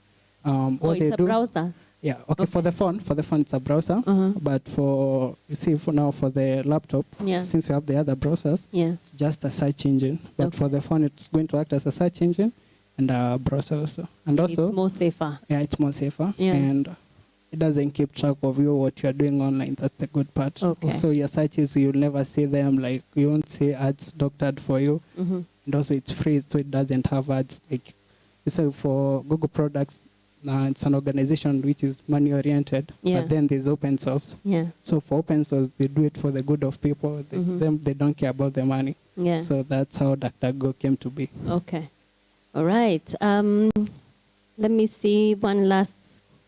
It's a browser? Yeah, okay. For the phone it's a browser. But for now for the laptop, since you have the other browsers, it's just a search engine. But for the phone, it's going to act as a search engine and a browser also. And also, it's more safer. Yeah, it's more safer. Yeah. And it doesn't keep track of what you're doing online. That's the good part. Okay. So your searches, you'll never see them. Like you won't see ads doctored for you. And also it's free, so it doesn't have ads. Like so for Google products, it's an organization which is money-oriented, but then there's open source. Yeah. So for open source, they do it for the good of people. They don't care about the money. Yeah. So that's how DuckDuckGo came to be. Okay. All right. Let me see. One last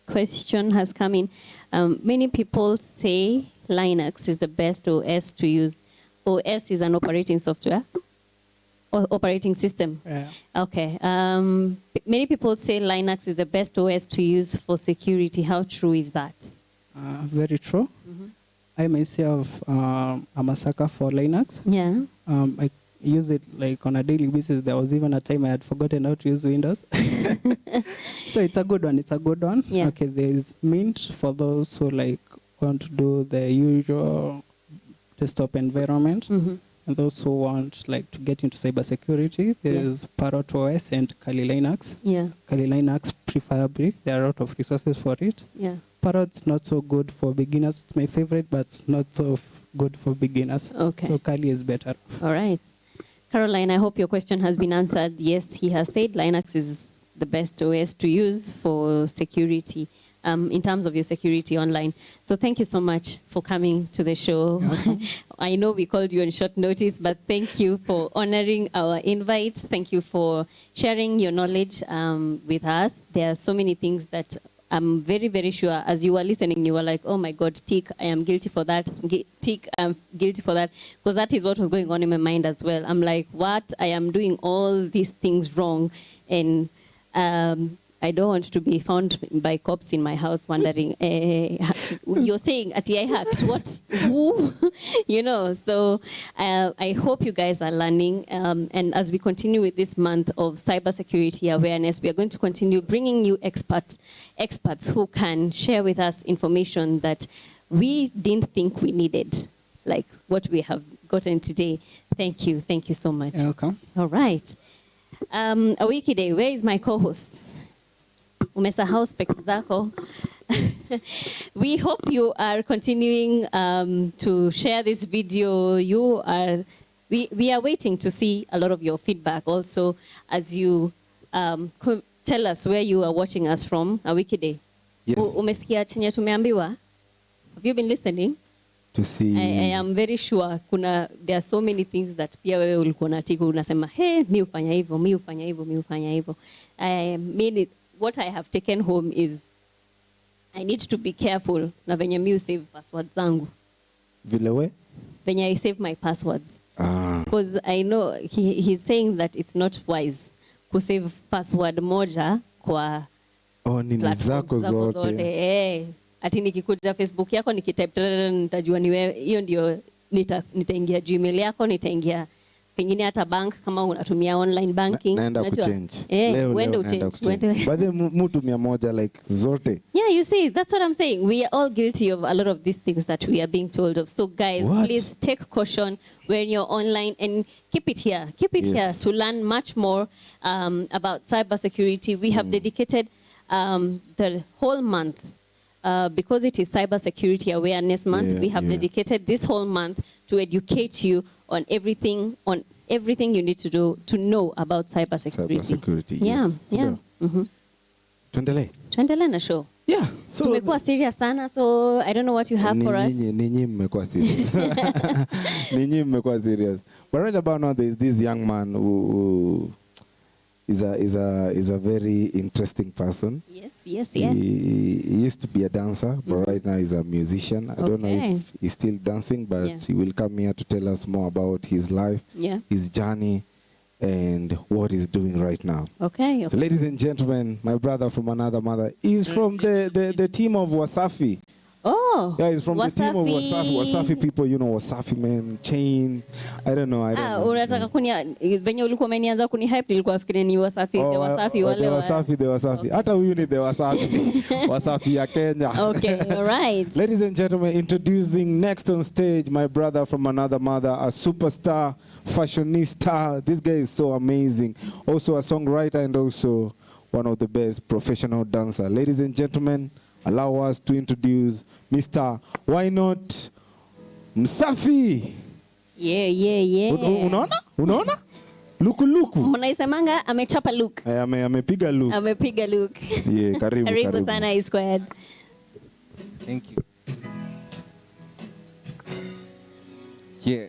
question has come in. Many people say Linux is the best OS to use. OS is an operating software. Or operating system. Yeah. Okay. Many people say Linux is the best OS to use for security. How true is that? Very true. I myself am a sucker for Linux. Yeah. I use it like on a daily basis. There was even a time I had forgotten how to use Windows. So it's a good one. It's a good one. Yeah. Okay. There's Mint for those who like want to do the usual desktop environment. And those who want like to get into cybersecurity, there's Parrot OS and Kali Linux. Yeah. Kali Linux preferably. There are a lot of resources for it. Yeah. Parrot's not so good for beginners. It's my favorite, but it's not so good for beginners. Okay. So Kali is better. All right. Caroline, I hope your question has been answered. Yes, he has said Linux is the best OS to use for security. In terms of your security online. So thank you so much for coming to the show. I know we called you on short notice, but thank you for honoring our invite. Thank you for sharing your knowledge with us. There are so many things that I'm very, very sure as you were listening, you were like, oh my God, tick, I am guilty for that. Tick, I'm guilty for that. Because that is what was going on in my mind as well. I'm like, what? I am doing all these things wrong. And I don't want to be found by cops in my house wondering, you're saying at I hacked what? Who? You know, so I hope you guys are learning. And as we continue with this month of cybersecurity awareness, we are going to continue bringing you experts who can share with us information that we didn't think we needed, like what we have gotten today. Thank you so much. You're welcome. All right. A wiki day, where is my co-host? Umesahau specs zako. We hope you are continuing to share this video. We are waiting to see a lot of your feedback also as you tell us where you are watching us from. A wiki day. Yes. Umesikia chenye tumeambiwa? Have you been listening? To see. I am very sure there are so many things that pia wewe ulikuwa unataka unasema, hey, mi ufanya hivyo, mi ufanya hivyo, mi ufanya hivyo. I mean it. What I have taken home is I need to be careful na venye mi save passwords zangu. Vile we? Venye I save my passwords. Ah. Because I know he's saying that it's not wise to save password moja kwa nini zako zote. Ati nikikuja Facebook yako nikitype nitajua ni wewe. Hiyo ndio nitaingia Gmail yako, nitaingia pengine hata bank kama unatumia online banking. Naenda kuchange. Leo naenda kuchange. Baadhi mtu 100 like zote. Yeah, you see, that's what I'm saying. We are all guilty of a lot of these things that we are being told of. So guys, please take caution when you're online and keep it here. Keep it here to learn much more about cybersecurity. We have dedicated the whole month because it is Cybersecurity Awareness Month. We have dedicated this whole month to educate you on everything you need to do to know about cybersecurity. Cybersecurity, yes. Yeah. Tuendelee na show. Yeah. So tumekuwa serious sana, so I don't know what you have for us. Ninyi mmekuwa serious. Ninyi mmekuwa serious. But right about now there is this young man who is a very interesting person. Yes. He used to be a dancer, but right now he's a musician. I don't know if he's still dancing, but he will come here to tell us more about his life, his journey, and what he's doing right now. Okay. So ladies and gentlemen, my brother from another mother is from the team of Wasafi. Oh, yeah, he's from the team of Wasafi. Wasafi people, you know, Wasafi man, chain. I don't know. Unataka kunia venye ulikuwa umenianza kuni hype nilikuwa nafikiria ni Wasafi, the Wasafi wale. The Wasafi. Hata huyu ni the Wasafi. Wasafi ya Kenya. Okay, all right. Ladies and gentlemen, introducing next on stage my brother from another mother, a superstar, fashionista. This guy is so amazing. Also a songwriter and also one of the best professional dancer. Ladies and gentlemen, allow us to introduce Mr. YNOT MSAFI. Yeah. Unaona? Luku. Mnaisemanga amechapa look. Amepiga look. Amepiga look. Yeah, karibu sana I squared. Thank you. Yeah.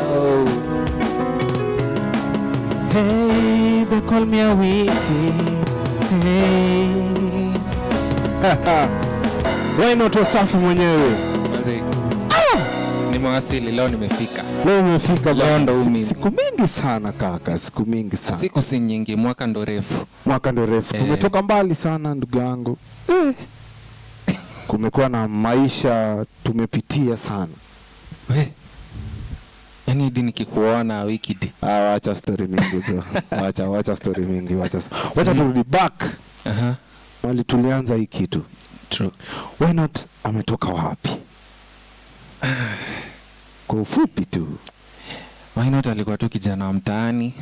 Oh. Hey, they call me a wicked. Hey. YNOT Wasafi mwenyewe. Nimewasili leo, nimefika. Leo umefika bwana. Siku mingi sana kaka, siku mingi sana. Siku si nyingi, mwaka ndo refu. Mwaka ndo refu. Tumetoka mbali sana ndugu yangu. Kumekuwa na maisha tumepitia sana. Yaani hadi nikikuona wikidi. Wacha story mingi bro. Wacha story mingi, wacha turudi back. Wali tulianza hii kitu. True. YNOT ametoka wapi? Kwa ufupi tu. YNOT alikuwa tu kijana wa mtaani.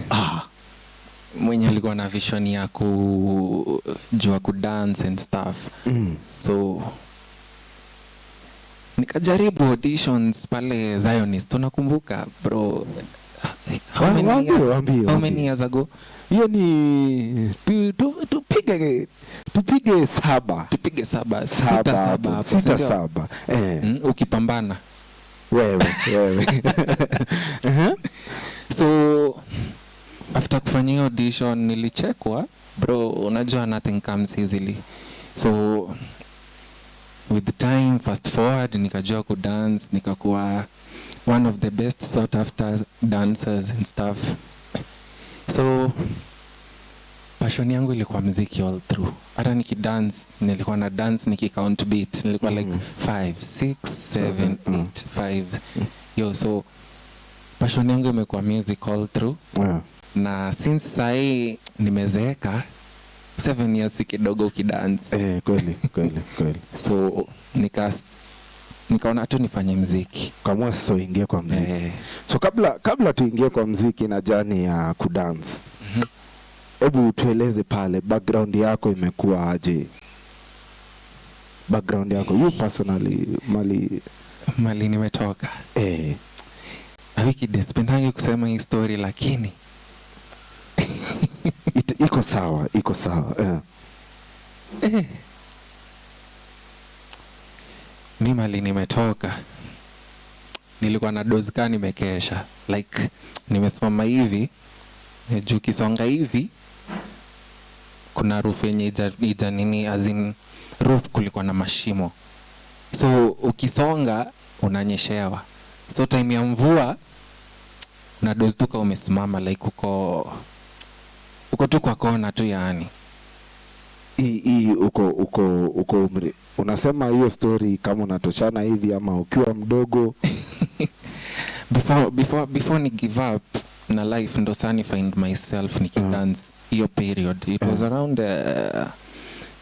Mwenye alikuwa na vision ya kujua kudance and stuff. So nikajaribu auditions pale Zionist. Unakumbuka bro? How many years ago? Hiyo ni tupige saba. Tupige saba. Sita saba. Ukipambana. Wewe. So after kufanya audition nilichekwa bro, unajua nothing comes easily. So with the time, fast forward, nikajua kudance, nikakuwa one of the best sought after dancers and stuff. So passion yangu ilikuwa muziki all through. Hata nikidance, nilikuwa na dance nikicount beat. Nilikuwa like 5, 6, 7, 8, 5. Yo, so passion yangu imekuwa music all through. Na since sai nimezeeka 7 years kidogo ukidance. Kweli. So nikaona tu nifanye muziki. Kaamua sasa uingie kwa muziki. So kabla tuingie kwa muziki na jani ya kudance. Hebu tueleze pale background yako imekuwa aje? Background yako you personally mali nimetoka. Wiki despendangi kusema hii story lakini iko sawa. Mimi mali nimetoka. Nilikuwa na dozika nimekesha. Like nimesimama hivi, juu kisonga hivi kuna roof yenye ija nini, as in roof kulikuwa na mashimo. So ukisonga unanyeshewa. So time ya mvua unadoztuka umesimama like uko tu kwa kona tu yani. Uko umri. Unasema hiyo story kama unatoshana hivi ama ukiwa mdogo? Before ni give up na life ndo sana find myself nikidance hiyo period. It was around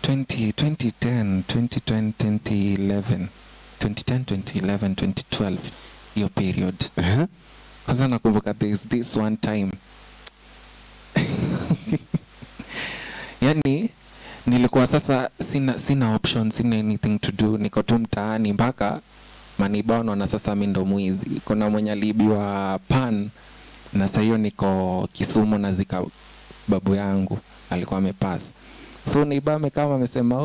2012 hiyo period. Kwanza nakumbuka this one time. Yani nilikuwa sasa sina option, sina anything to do, niko tu mtaani mpaka manibano na sasa mimi ndo mwizi. Kuna mwenye aliibiwa pan na sasa hiyo niko Kisumu na zika babu yangu alikuwa amepass. So neighbor kama amesema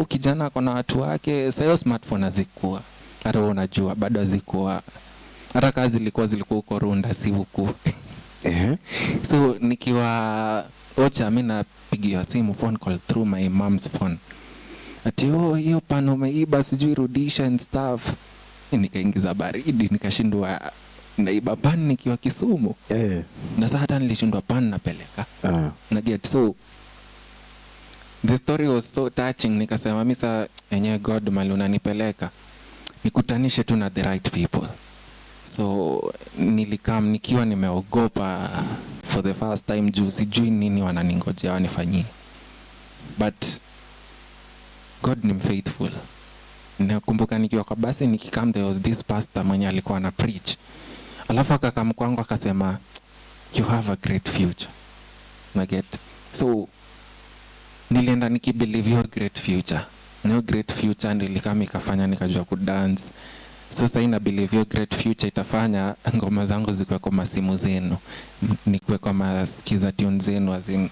kijana ako na watu wake. Sasa hiyo smartphone hazikuwa. Hata unajua bado hazikuwa. Hata kazi zilikuwa huko Runda si huku. So nikiwa ocha mimi napigia simu phone call through my mom's phone. Ati hiyo pan umeiba sijui rudisha and stuff. Nikaingiza baridi nikashindwa naiba pan nikiwa Kisumu. Na sasa hata nilishindwa pan napeleka. Na get so the story was so touching. Nikasema mimi sasa yenyewe God mali unanipeleka nikutanishe tu na the right people. So nilikam nikiwa nimeogopa for the first time juu sijui nini wananingojea wanifanyie. But God ni faithful. Nakumbuka nikiwa kwa basi nikikam there was this pastor mwenye alikuwa na preach. Alafu akakam kwangu akasema you have a great future. Na get so nilienda nikibelieve your great future. No great future nilikam ikafanya nikajua kudance. So sasa ina believe your great future itafanya ngoma zangu zikuwe kwa masimu zenu. Nikuwe kwa masikiza tune zenu azin.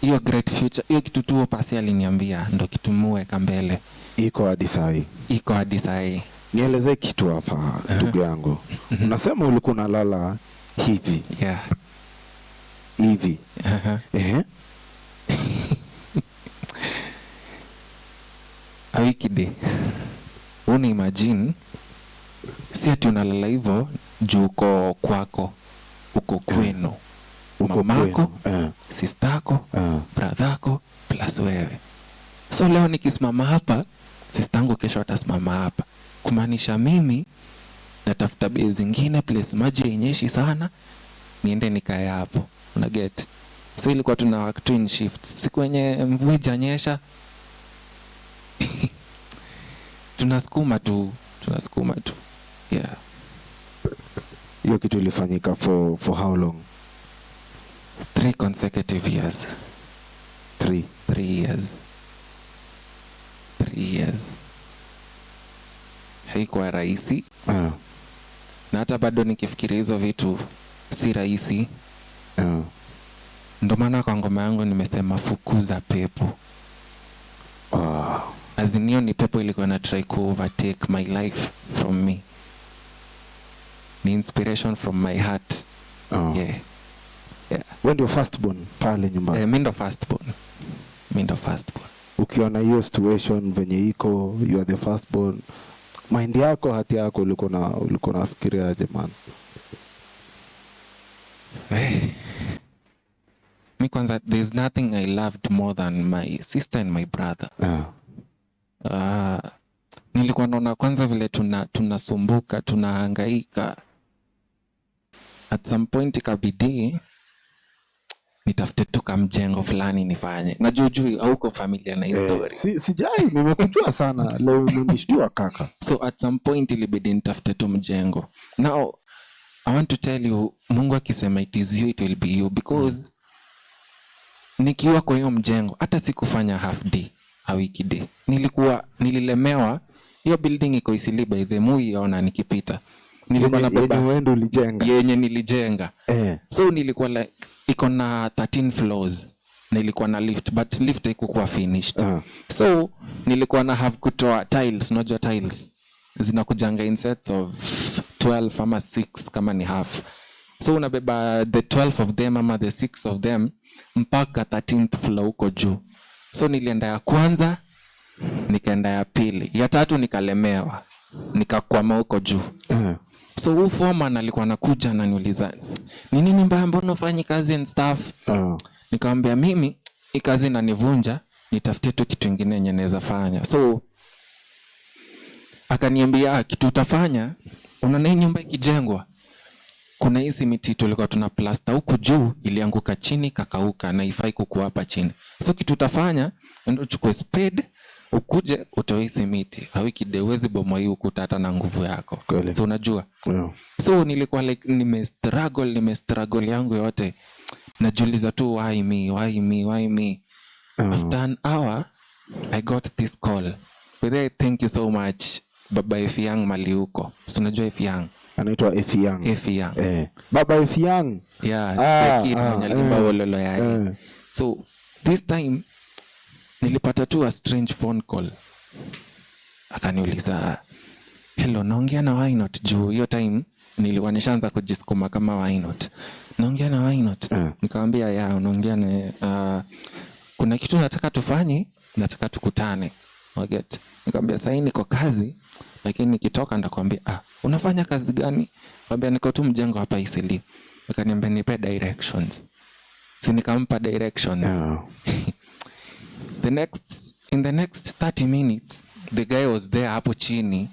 Hiyo great future, hiyo kitu tu pasi aliniambia ndo kitu muweka mbele. Iko hadi sahi. Nieleze kitu hapa ndugu yangu. Unasema ulikuwa unalala hivi. Yeah. Hivi. Awikide. Una imagine si ati unalala hivyo juu uko kwako, uko kwenu. Mamako, sistako, bradhako, plus wewe. So leo nikisimama hapa, sistangu kesho atasimama hapa. Kumaanisha mimi natafuta base zingine place maji yenyeshi sana, niende nikae hapo. Una get? So ilikuwa tuna work twin shift. Siku yenye mvua haijanyesha tunasukuma tu. Yeah. Hiyo kitu ilifanyika for how long? 3 consecutive years. 3 years. 3 years. Haikuwa rahisi. Na hata bado nikifikiria hizo vitu si rahisi. Ndio maana kwa ngoma yangu nimesema fukuza pepo. Azinio ni pepo ilikuwa na try to overtake my life from me. Ni inspiration from my heart. Yeah. When you're firstborn pale nyumbani. Mimi ndo firstborn. Ukiona hiyo situation venye iko, you are the firstborn. Mind yako, hati yako ulikuwa nafikiria aje man? Mi kwanza, there's nothing I loved more than my sister and my brother. Nilikuwa naona kwanza vile tunasumbuka, tunahangaika. At some point ikabidi nitafute tu kamjengo fulani nifanye. Najua hauko familia na history. Sijai, nimekujua sana. Leo umenishtua kaka. So at some point ilibidi nitafute tu mjengo. Now I want to tell you, Mungu akisema it is you, it will be you, because nikiwa kwa hiyo mjengo hata sikufanya half day a wiki day. Nililemewa. Hiyo building iko Isili by the muiona nikipita. Nilikuwa na baba yenye nilijenga. So nilikuwa like iko na 13 floors. Nilikuwa na lift, but lift haikuwa finished. So nilikuwa na have kutoa tiles, unajua tiles zinakujanga in sets of 12 ama 6 kama ni half. So unabeba the 12 of them ama the 6 of them mpaka 13th floor huko juu. So nilienda ya kwanza, nikaenda ya pili, ya tatu nikalemewa, nikakwama huko juu. So huyu foreman alikuwa anakuja ananiuliza, "Ni nini mbaya, mbona ufanyi kazi and stuff?" Nikamwambia mimi hii kazi inanivunja, nitafutie tu kitu kingine yenye naweza fanya. So akaniambia, "Kitu utafanya, unaona hii nyumba ikijengwa, kuna hii simiti tulikuwa tuna plaster huku juu ilianguka chini kakauka na ifai kukuwa hapa chini. So kitu utafanya, ndio uchukue spade, ukuje utoe simiti. Hawiki dewezi bomoa hii ukuta hata na nguvu yako." So unajua. So nilikuwa like nimestruggle yangu yote. Najiuliza tu why me. After an hour I got this call. But I thank you so much Baba Efiang Maliuko. So unajua Efiang? Anaitwa Efiang. Baba Efiang. Yeah, the kid mwenye alimba wololo yake. So this time nilipata tu a strange phone call. Akaniuliza, "Hello, naongea na YNOT juu." Hiyo time nilikuwa nishaanza kujisukuma kama YNOT. "Naongea na YNOT." Nikamwambia, "Ya, unaongea na kuna kitu nataka tufanye, nataka tukutane." Waget. Nikamwambia, "Sasa niko kazi, lakini nikitoka ndakwambia." "Unafanya kazi gani?" Nikamwambia, "Niko tu mjengo hapa Isili." Akaniambia, "Nipe directions." Si nikampa directions. In the next 30 minutes the guy was there hapo chini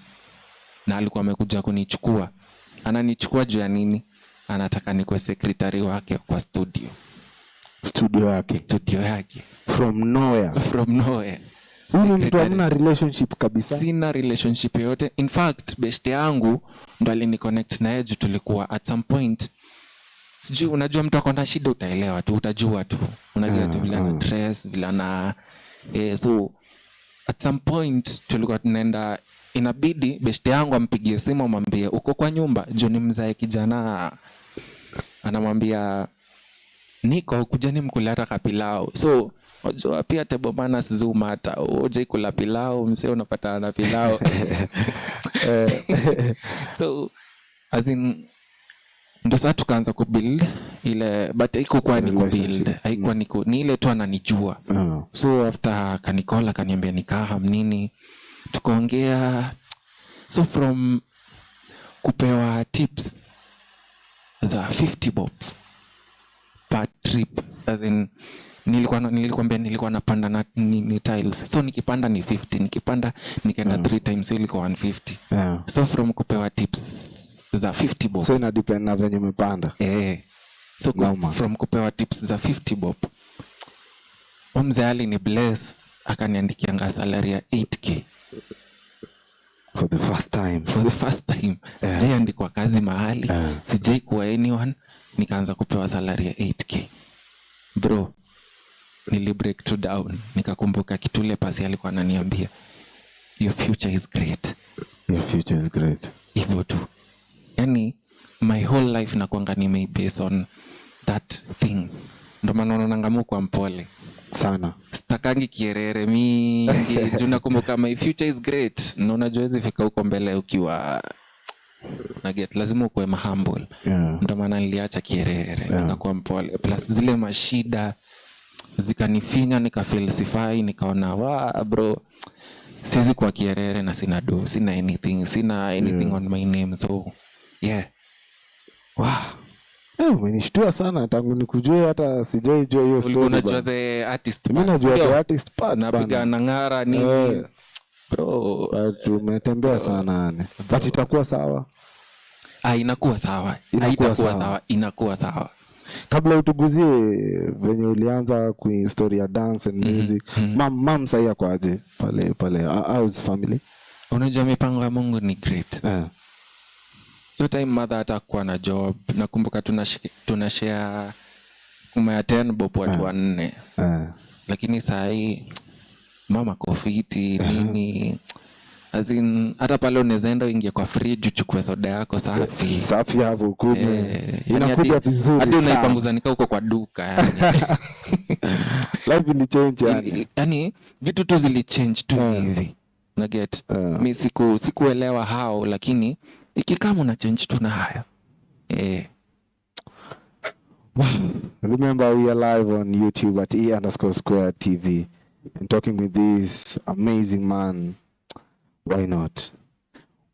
na alikuwa amekuja kunichukua. Ananichukua juu ya nini? Anataka nikuwe secretary wake kwa studio yake. From nowhere. Hamna relationship kabisa. Sina relationship yote. In fact, beste yangu ndo aliniconnect na yeye, tulikuwa at some point. Sijui, unajua mtu akona shida utaelewa tu, utajua tu. Unajua tu vile ana dress, vile ana so at some point tulikuwa tunaenda, inabidi beste yangu ampigie simu amwambie uko kwa nyumba, juu ni mzae kijana. Anamwambia niko kujani mkulata kapilao. So wajua pia table manners zoom hata uje kula pilao msee unapata na pilao. So as in ndo sasa tukaanza kubuild ile, but haikuwa ni kubuild, haikuwa ni ile tu ananijua. So after kanikola kaniambia nikaham nini, tukaongea. So from kupewa tips za 50 bob per trip, as in nilikuwa napanda na ni tiles, so nikipanda ni 50, nikipanda nikaenda 3 times, so ilikuwa 150. So from kupewa tips za 50 bob, so ina depend na venye umepanda. So from kupewa tips za 50 bob, mzee ali ni bless akaniandikia salary ya 8k for the first time. Sijai andikwa kazi mahali, sijai kuwa anyone, nikaanza kupewa salary ya 8k. Bro, nili break to down, nikakumbuka kitule pasi alikuwa ananiambia your future is great. Hivyo tu. Yani my whole life nakuanga nime based on that thing. Ndo maana unaona kwa mpole sana. Sitakangi kierere mingi. Juu nakumbuka my future is great. Na unajua hizi fika huko mbele ukiwa na get lazima ukuwe humble. Ndo maana niliacha kierere, nikakuwa mpole. Plus zile mashida zikanifinya, nikafilsify, nikaona bro, siwezi kuwa kierere na sina anything on my name. So yeah. Umenishtua sana tangu nikujue, hata sijaijua hiyo story. Unajua the artist part. Mimi najua the artist part. Napiga nangara nini. Bro, tumetembea sana nane. But itakuwa sawa. Inakuwa sawa. Inakuwa sawa. Kabla utuguzie venye ulianza kwa story ya dance and music. Mam sasa kwa aje pale how's family? Unajua mipango ya Mungu ni great. Yo time mother atakuwa na job. Nakumbuka tunashare kuma ya 10 bob watu 4. Lakini saa hii mama kofiti nini, as in hata pale unezaenda ingia kwa fridge uchukue soda yako safi hapo kunywe, inakuja vizuri hadi unaipanguza nika huko kwa duka yani. Life ili change yani vitu tu zili change tu hivi na get mimi sikuelewa how, lakini ikikama una change tu na hayo. Remember, we are live on YouTube at E_Square TV and talking with this amazing man, YNOT.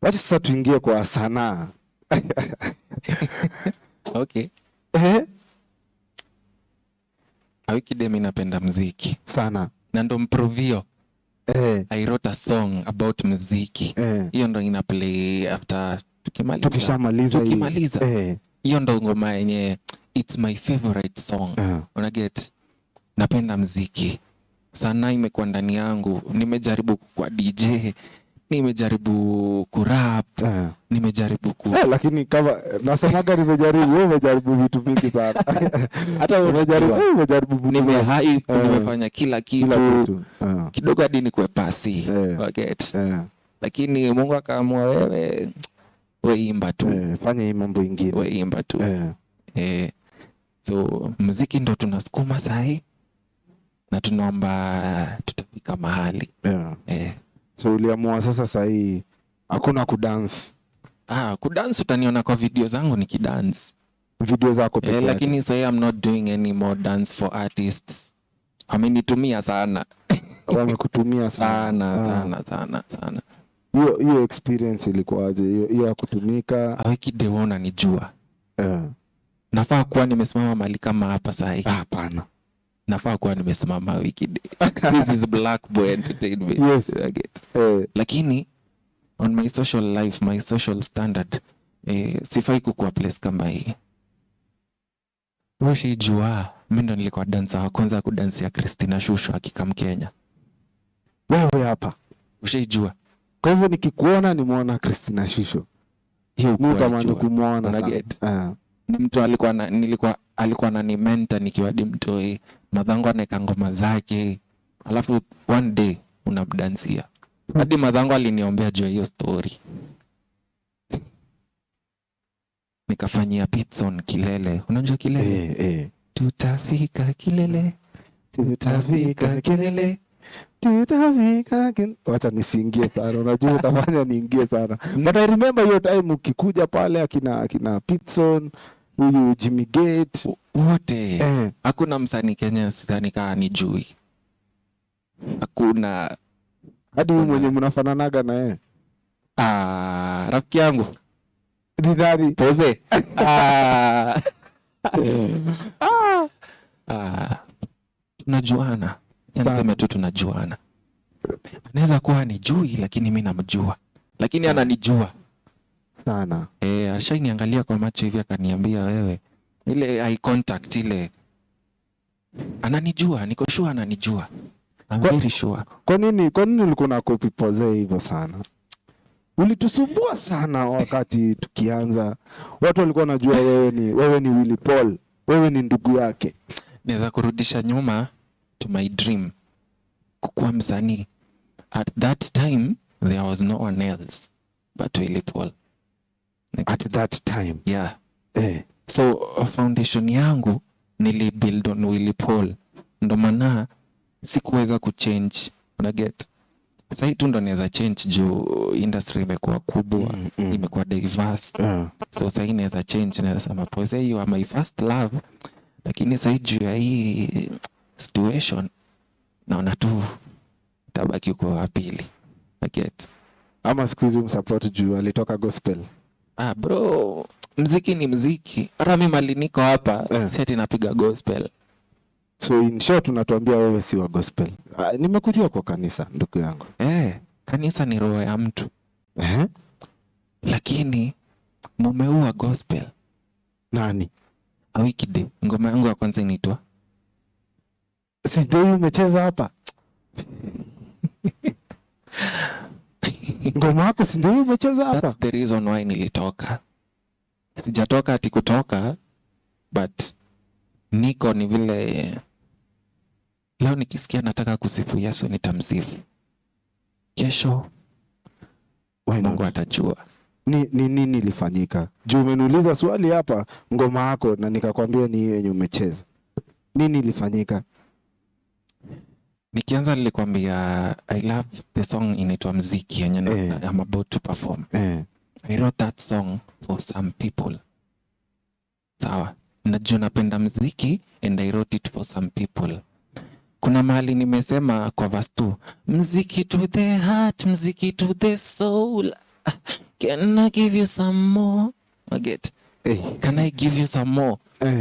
Wacha sasa tuingie kwa sanaa. Okay. Awiki demi napenda muziki sana. Na ndo mprovio. I wrote a song about muziki. Hiyo ndo ina play after tukimaliza. Hiyo ndo ngoma yenye it's my favorite song. Una get? Napenda muziki. Sana imekuwa ndani yangu. Nimejaribu kwa DJ, nimejaribu kurap, nimejaribu lakini kama nasemaga nimejaribu, wewe umejaribu vitu vingi sana. Hata umejaribu nimehype, nimefanya kila kitu. Kidogo hadi nikwe pasi. Get? Lakini Mungu akaamua wewe imba tu. Fanya hii mambo ingine. Wewe imba tu. So muziki ndo tunasukuma sahi. Na tunaomba tutafika mahali. So uliamua sasa sahi hakuna kudance. Kudance utaniona kwa video zangu nikidance. Video zako pekee. Lakini sahi I'm not doing any more dance for artists. Amenitumia sana. Wamekutumia sana. Hiyo experience ilikuwaje? Hiyo ya kutumika. Awiki deona nijua. Nafaa kuwa nimesimama mahali kama hapa sahi. Hapana. Nafaa kuwa nimesimama wiki. This is Black Boy Entertainment. Yes. Lakini on my social life, my social standard, sifai kukuwa place kama hii. Ushijua, mimi ndo nilikuwa dancer wa kwanza kudansia Christina Shusho akikam Kenya. Wewe hapa. Ushijua. Kwa hivyo nikikuona nimuona Christina Shusho. Hiyo kwa kama nikumuona sana. Ni mtu alikuwa na ni mentor nikiwa dimtoi. Madhangu anaeka ngoma zake. Alafu one day unamdansia. Hadi madhangu aliniombea juu hiyo story. Nikafanyia Pitson Kilele. Unajua Kilele? tutafika kilele, tutafika kilele, tutafika kilele. Wacha nisiingie sana, unajua utafanya niingie sana. But I remember hiyo time ukikuja pale akina Pitson, huyu Jimmy Gate wote. Hakuna msanii Kenya sidhani kaa nijui. Hakuna. Hadi huyu mwenye mnafananaga na yeye. Rafiki yangu. Didari Pose. Tunajuana. Niseme tu tunajuana. Anaweza kuwa nijui lakini mimi namjua. Lakini ananijua sana. Alishaniangalia kwa macho hivi akaniambia wewe. Ile eye contact ile. Ananijua, niko sure ananijua. I'm very sure. Kwa nini ulikuwa na copy Pose hivyo sana? Ulitusumbua sana wakati tukianza. Watu walikuwa wanajua wewe ni Willy Paul. Wewe ni ndugu yake. Naweza kurudisha nyuma to my dream. Kukuwa msanii. At that time there was no one else but Willy Paul. At that time. Yeah. So foundation yangu nilibuild on Willy Paul. Ndo maana sikuweza kuchange. Unaget? Sasa tu ndo naweza change juu industry imekuwa kubwa, imekuwa diverse. So sasa inaweza change na sema Pose you are my first love. Lakini sasa juu ya hii situation naona tu tabaki kwa pili. Unaget? Ama siku hizi msupport juu alitoka gospel. Bro, mziki ni mziki. Hata mimi mali niko hapa, si ati napiga gospel. So in short unatuambia wewe si wa gospel. Nimekujua kwa kanisa ndugu yangu. Kanisa ni roho ya mtu. Lakini mumeua gospel. Nani? Etiquette. Ngoma yangu ya kwanza inaitwa Sijui umecheza hapa. Ngoma yako si ndio umecheza hapa? That's the reason why nilitoka. Sijatoka ati kutoka, but niko ni vile leo nikisikia nataka kusifu Yesu nitamsifu. Kesho Mungu atajua. Nini nilifanyika? Juu umeniuliza swali hapa ngoma yako na nikakwambia ni hiyo yenye umecheza. Nini ilifanyika? Nikianza nilikwambia I love the song inaitwa Mziki yenye I'm about to perform. I wrote that song for some people. Sawa. Najua napenda mziki and I wrote it for some people. Kuna mahali nimesema kwa verse 2, mziki to the heart, mziki to the soul. Can I give you some more? Get. Can I give you some more?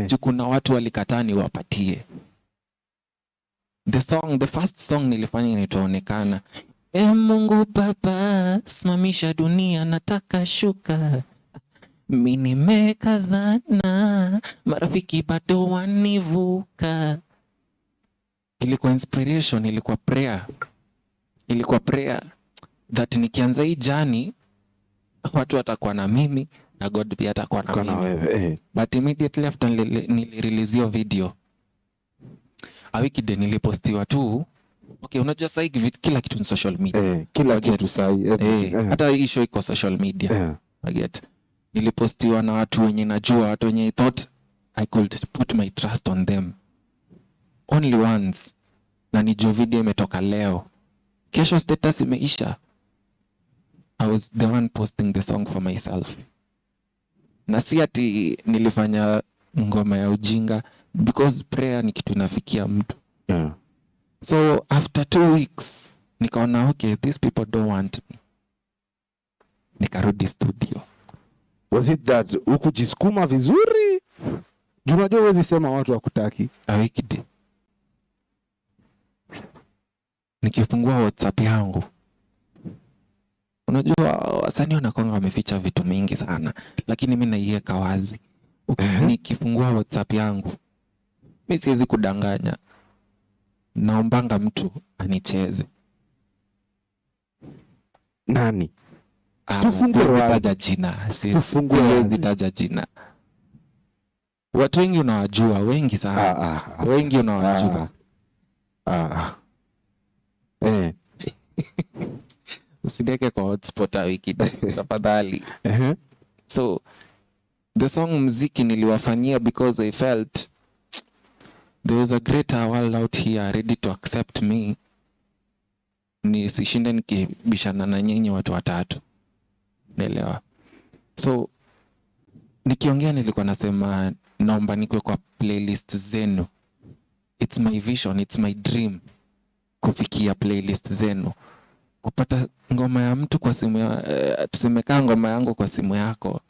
Juu kuna watu walikataa niwapatie. The first song nilifanya inaitwa Mungu Baba, simamisha dunia nataka shuka. Mimi nimekazana, marafiki bado wanivuka. Ilikuwa inspiration, ilikuwa prayer. Ilikuwa prayer that nikianza hii journey watu watakuwa na mimi na God pia atakuwa na mimi. Wewe. But immediately after nilirelease hiyo video, Etiquette nilipostiwa tu. Okay, unajua sasa hivi kila kitu ni social media. Kila kitu sasa. Hata hii show iko social media. Get. Nilipostiwa na watu wenye najua, watu wenye I thought I could put my trust on them. Only once. Na nijua video imetoka leo. Kesho status imeisha. I was the one posting the song for myself. Na si ati nilifanya ngoma ya ujinga because prayer ni kitu nafikia mtu. So after 2 weeks nikaona okay, these people don't want me. Nikarudi studio. Was it that ukujisukuma vizuri? Unajua huwezi sema watu wakutaki. Etiquette. Nikifungua WhatsApp yangu. Unajua wasanii wanakuanga wameficha vitu mingi sana, lakini mimi naiweka wazi. Nikifungua WhatsApp yangu, mimi siwezi kudanganya. Naombanga mtu anicheze. Nani? Tufungue jina. Tufungue jina. Watu wengi unawajua, wengi sana. Wengi unawajua. Usideke kwa hotspot Etiquette tafadhali. So the song Mziki niliwafanyia because I felt there is a greater world out here ready to accept me. Nisishinde nikibishana na nyinyi watu watatu. Naelewa. So nikiongea nilikuwa nasema naomba nikuwe kwa playlist zenu. It's my vision, it's my dream kufikia playlist zenu. Kupata ngoma ya mtu kwa simu ya tuseme kama ngoma yangu kwa simu yako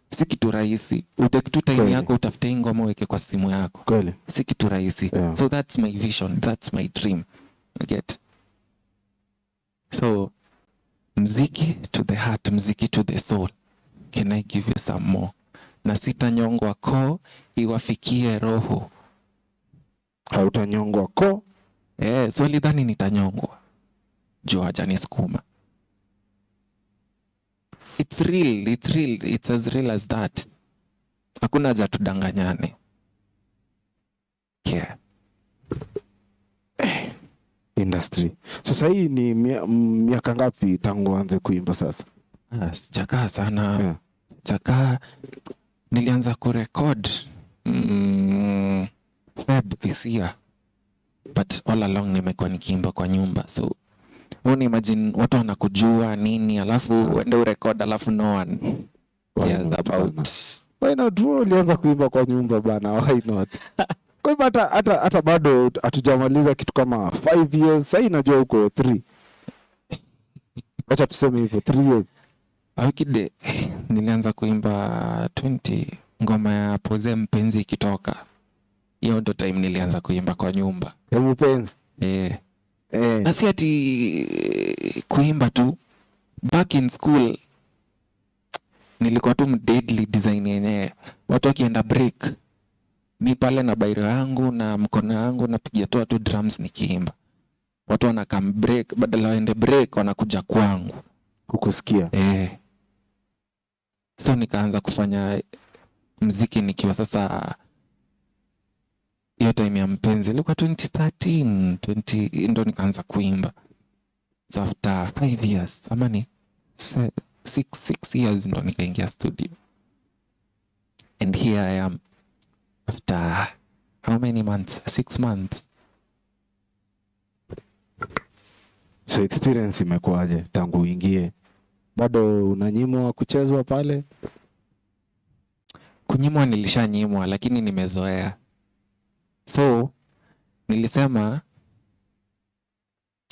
si kitu rahisi. Utake tu time yako utafute ngoma uweke kwa simu yako. Kweli. Si kitu rahisi. Yeah. So that's my vision, that's my dream. You get? So mziki to the heart, mziki to the soul. Can I give you some more? Na sitanyongwa ko iwafikie roho. Hautanyongwa ko? Swali dhani nitanyongwa. Juu hajanisukuma. It's real, it's real, it's as real as that. Hakuna haja tudanganyane. Yeah. Industry. Sasa hii ni miaka ngapi tangu anze kuimba sasa? Sijakaa sana. Yeah. Sijakaa. Nilianza kurekod Feb this year. But all along nimekuwa nikiimba kwa nyumba. So imagine watu wanakujua nini alafu uende urekod alafu no one cares about. Why not? Ulianza kuimba kwa nyumba bana, why not? Kwa hivyo hata bado hatujamaliza kitu kama 5 years. Sasa najua uko 3. Acha tuseme hivyo 3 years. Awikide nilianza kuimba 20 ngoma ya Poze Mpenzi ikitoka. Hiyo ndo time nilianza kuimba kwa nyumba. Ya mpenzi? Na si ati kuimba tu. Back in school nilikuwa tu deadly design yenyewe. Watu wakienda break, mi pale na bairo yangu na mkono yangu napigia tu drums nikiimba. Watu wanakam break, badala waende break wanakuja kwangu kukusikia. So nikaanza kufanya mziki nikiwa sasa hiyo time ya Mpenzi ilikuwa 2013 ndo nikaanza kuimba. So after 5 years ama ni 6 years ndo nikaingia studio. And here I am after how many months? 6 months. So experience imekuaje tangu uingie? Bado unanyimwa kuchezwa pale? Kunyimwa nilishanyimwa lakini nimezoea. So nilisema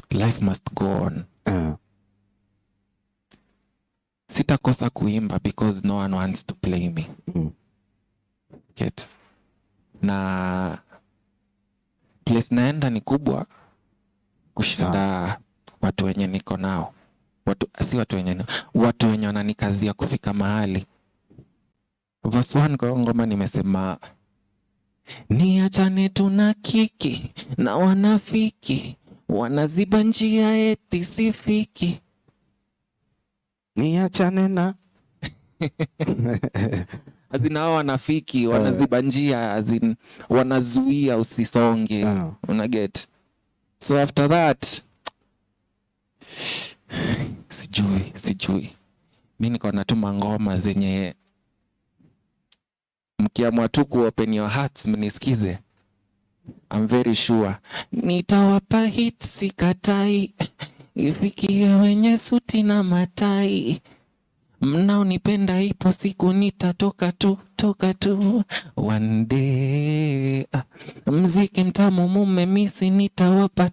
life must go on. Sitakosa kuimba because no one wants to play me. Get. Na place naenda ni kubwa kushinda watu wenye niko nao. Watu wenye wananikazia kufika mahali. Verse 1 kwa ngoma nimesema niachane tuna kiki na wanafiki wanaziba njia eti sifiki. Niachane na azin hao wanafiki wanaziba njia, azin wanazuia usisonge. Una get? So after that sijui mimi niko natuma ngoma zenye mkiamua tu ku open your hearts mnisikize, I'm very sure nitawapa hit sikatai, ifikie wenye suti na matai, mnaonipenda ipo siku nitatoka tu one day. Mziki mtamu mume misi nitawapa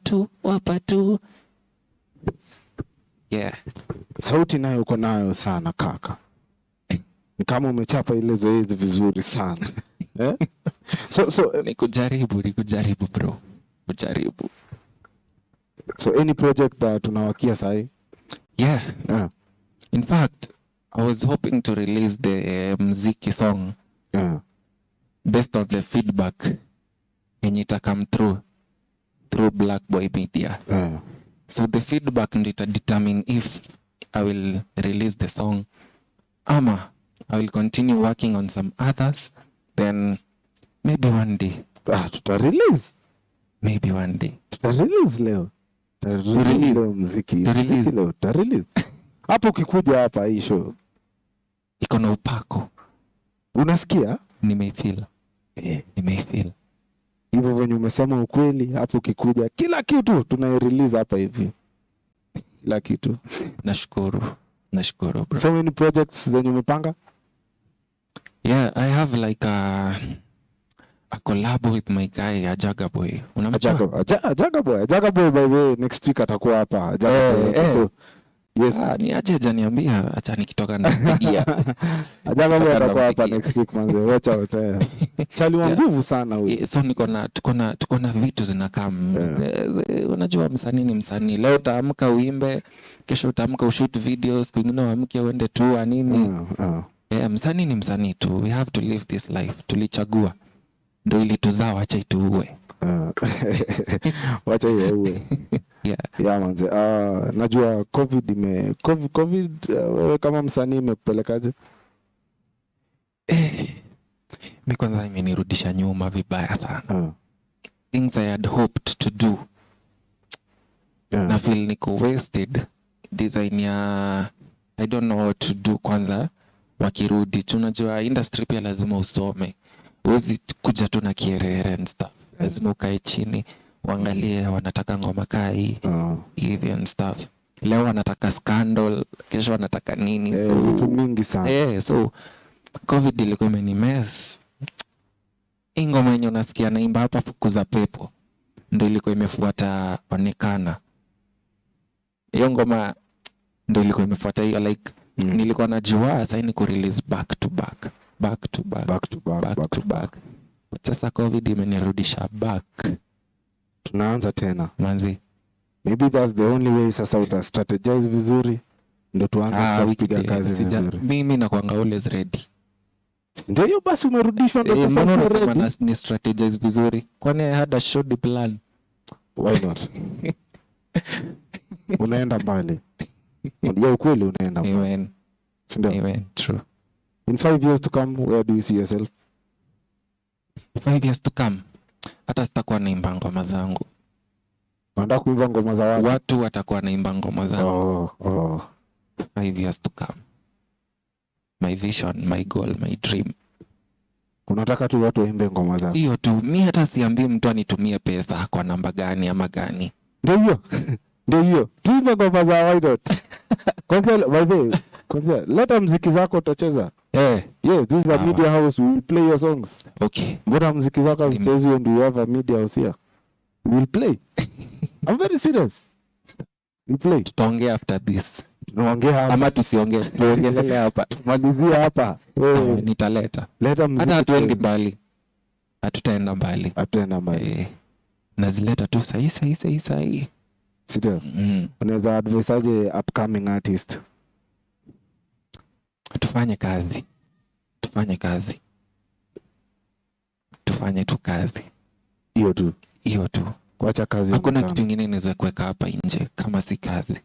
tu. Yeah. Sauti nayo uko nayo sana kaka. Ni kama umechapa ile zoezi vizuri sana. So nikujaribu bro. Kujaribu. So any project that tunawakia sahi? Yeah. In fact, I was hoping to release the mziki song based on the feedback yenye ita come through Black Boy Media. So the feedback ndio ita determine if I will release the song ama I will continue working on some others, then maybe one day tuta-release. Maybe one day tuta-release leo. Tuta-release mziki. Tuta-release. Hapo ukikuja hapa hii show iko na upako. Unasikia? Nimeifeel. Nimeifeel. Hivyo venye umesema ukweli hapo. Ukikuja kila kitu tunai-release hapa hivi, kila kitu. Nashukuru bro. So many projects zenye umepanga? Yeah, I have like a collab with my guy Ajaga Boy. Unamjua? Ajaga Boy by the way, next week atakuwa hapa. Ajaga Boy. Yes. Ni aje janiambia acha nikitoka napigia. Ajaga Boy atakuwa hapa next week manze. Watch out. Chali wa nguvu sana huyu. So tuko na vitu zinakaa. Unajua msanii ni msanii. Leo utaamka uimbe, kesho utaamka ushoot videos, kwingine uamke uende tour nini. Msanii ni msanii tu. We have to live this life. Tulichagua. Ndio ili tuzaa, wacha ituue. Wacha iwe. Yeah manze. Najua COVID wewe kama msanii imekupelekaje? Mimi kwanza imenirudisha nyuma vibaya sana. Things I had hoped to do. Na feel niko wasted. Design ya I don't know what to do kwanza wakirudi. Tunajua industry pia lazima usome. Huwezi kuja tu na kierere and stuff. Lazima ukae chini, uangalie wanataka ngoma kai, hivi and stuff. Leo wanataka scandal, kesho wanataka nini. Vitu mingi sana. So COVID ilikuwa imenimes. Ngoma yenye unasikia naimba hapa Fukuza Pepo ndio ilikuwa imefuata Onekana. Hiyo ngoma ndio ilikuwa imefuata hiyo like nilikuwa najua sasa ni ku release back to back. But sasa COVID imenirudisha back. Tunaanza tena manzi. Maybe that's the only way sasa uta strategize vizuri ndio tuanze kupiga kazi vizuri. Mimi nakuanga always ready. Ndio hiyo basi umerudishwa ndio sasa mbona ni strategize vizuri. Kwani I had a short plan. Why not? Unaenda mbali. Ndio ukweli unaenda mbali. Amen. Amen. True. In 5 years to come, where do you see yourself? 5 years to come, hata sitakuwa naimba ngoma zangu. Unataka kuimba ngoma za watu? Watu watakuwa naimba ngoma zangu. 5 years to come. My vision, my goal, my dream. Unataka tu watu waimbe ngoma zako? Hiyo tu. Mimi hata siambii mtu anitumie pesa kwa namba gani ama gani. Ndio hiyo. Tuimbe ngoma za YNOT. Kwanza by the way, kwanza leta muziki zako utacheza. This is a media house, we will play your songs. Okay. Mbona muziki zako usichezwe and we have a media house here? We will play. I'm very serious. We play. Tutaongea after this. Tunaongea hapa ama tusiongee? Tuongelele hapa. Tumalizie hapa. Nitaleta. Leta muziki. Hata hatuendi mbali. Hatutaenda mbali. Nazileta tu sahi. Sio. Unaweza advise aje upcoming artist? Tufanye tu kazi. Hiyo tu. Kuacha kazi. Hakuna kitu kingine inaweza kuweka hapa nje kama si kazi.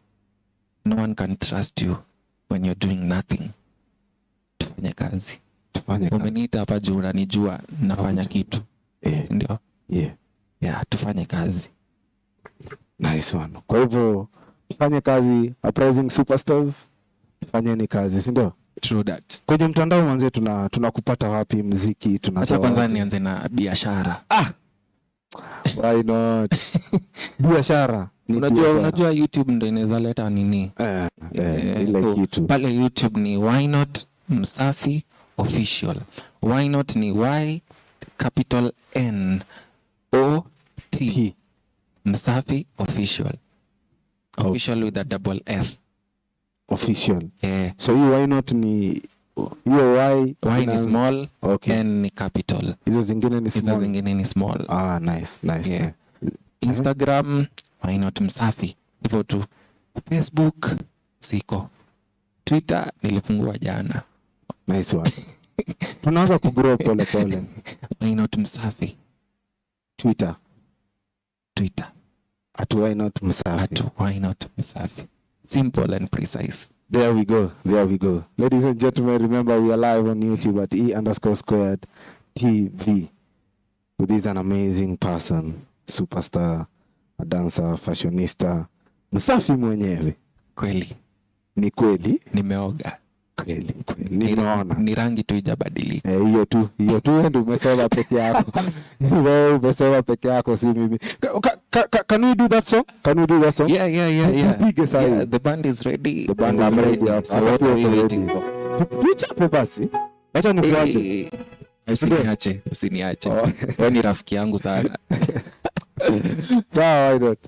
No one can trust you when you're doing nothing. Tufanye kazi. Umeniita hapa juu unanijua nafanya kitu. Ndio? Yeah, tufanye kazi. Nice one. Kwa hivyo tufanye kazi, uprising superstars. Tufanyeni kazi, si ndio? True that. Kwenye mtandao manze tunakupata wapi muziki? Acha kwanza nianze na biashara. Why not? Biashara. Unajua YouTube ndio inaweza leta nini? Ile kitu. Pale YouTube ni YNOT MSAFI official. YNOT ni Y capital N O T. MSAFI official. Official with a double F. Official. So hiyo YNOT ni hiyo Y ni small, okay. N ni capital. Hizo zingine ni small. Nice. Yeah. Instagram YNOT MSAFI. Hivyo tu. Facebook siko. Twitter nilifungua jana. Nice one. Tunaanza kugrow pole. YNOT MSAFI. Twitter. @YNOT MSAFI. @YNOT MSAFI. Simple and precise. There we go. Ladies and gentlemen, remember we are live on YouTube at E_squared TV. With this an amazing person, superstar, a dancer, fashionista, MSAFI mwenyewe. Kweli. Ni kweli. Nimeoga. Kweli. Nimeona. Ni rangi tu ijabadilika. Hiyo tu ndio umesema peke yako. Wewe umesema peke yako, si mimi. Can we do that song? Yeah. The band is ready. The band is ready. So what are we waiting for? Tuchape basi. Acha nikuache. Usiniache. Wewe ni rafiki yangu sana. Sawa, YNOT.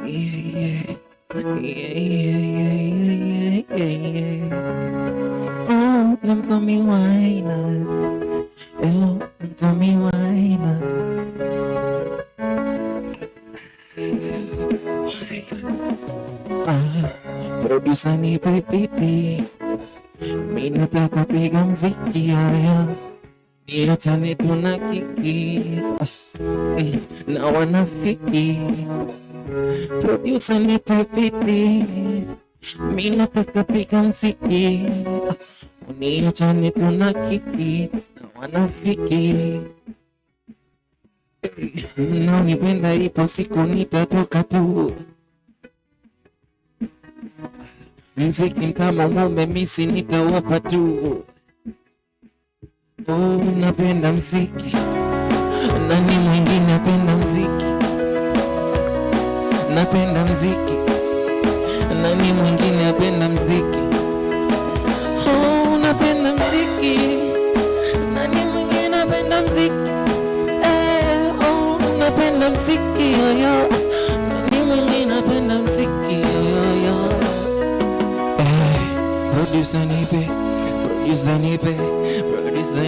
Yeah. Oh, them call me YNOT. Oh, them call me YNOT. Producer nipe piti, mimi nataka piga mziki haya, niachane tuna kiki na wanafiki. Producer nipe piti, mimi nataka piga mziki, niachane tuna kiki na wanafiki. Mnaonipenda ipo siku nitatoka tu. Mziki mtama mume misi nitawapa tu. Oh, napenda mziki. Nani mwingine napenda mziki. Napenda mziki. Nani mwingine napenda mziki. Oh, napenda mziki. Nani mwingine napenda mziki. Oh, napenda mziki yo. Nani mwingine napenda mziki yo. Producer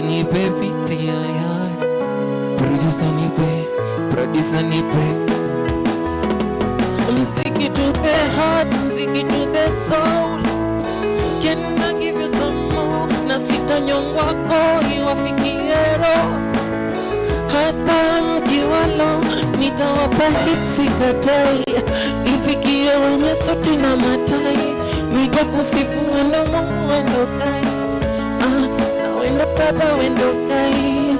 nipe piti ya. Producer nipe mziki to the heart, mziki to the soul. Can I give you some more? Na sitanyongwa koi wafikie roho. Hata mkiwalo nitawapa hits katai. Ifikie wenye suti na matai. Nitakusifu wendo Mungu wendo kai. Na wendo baba wendo kai.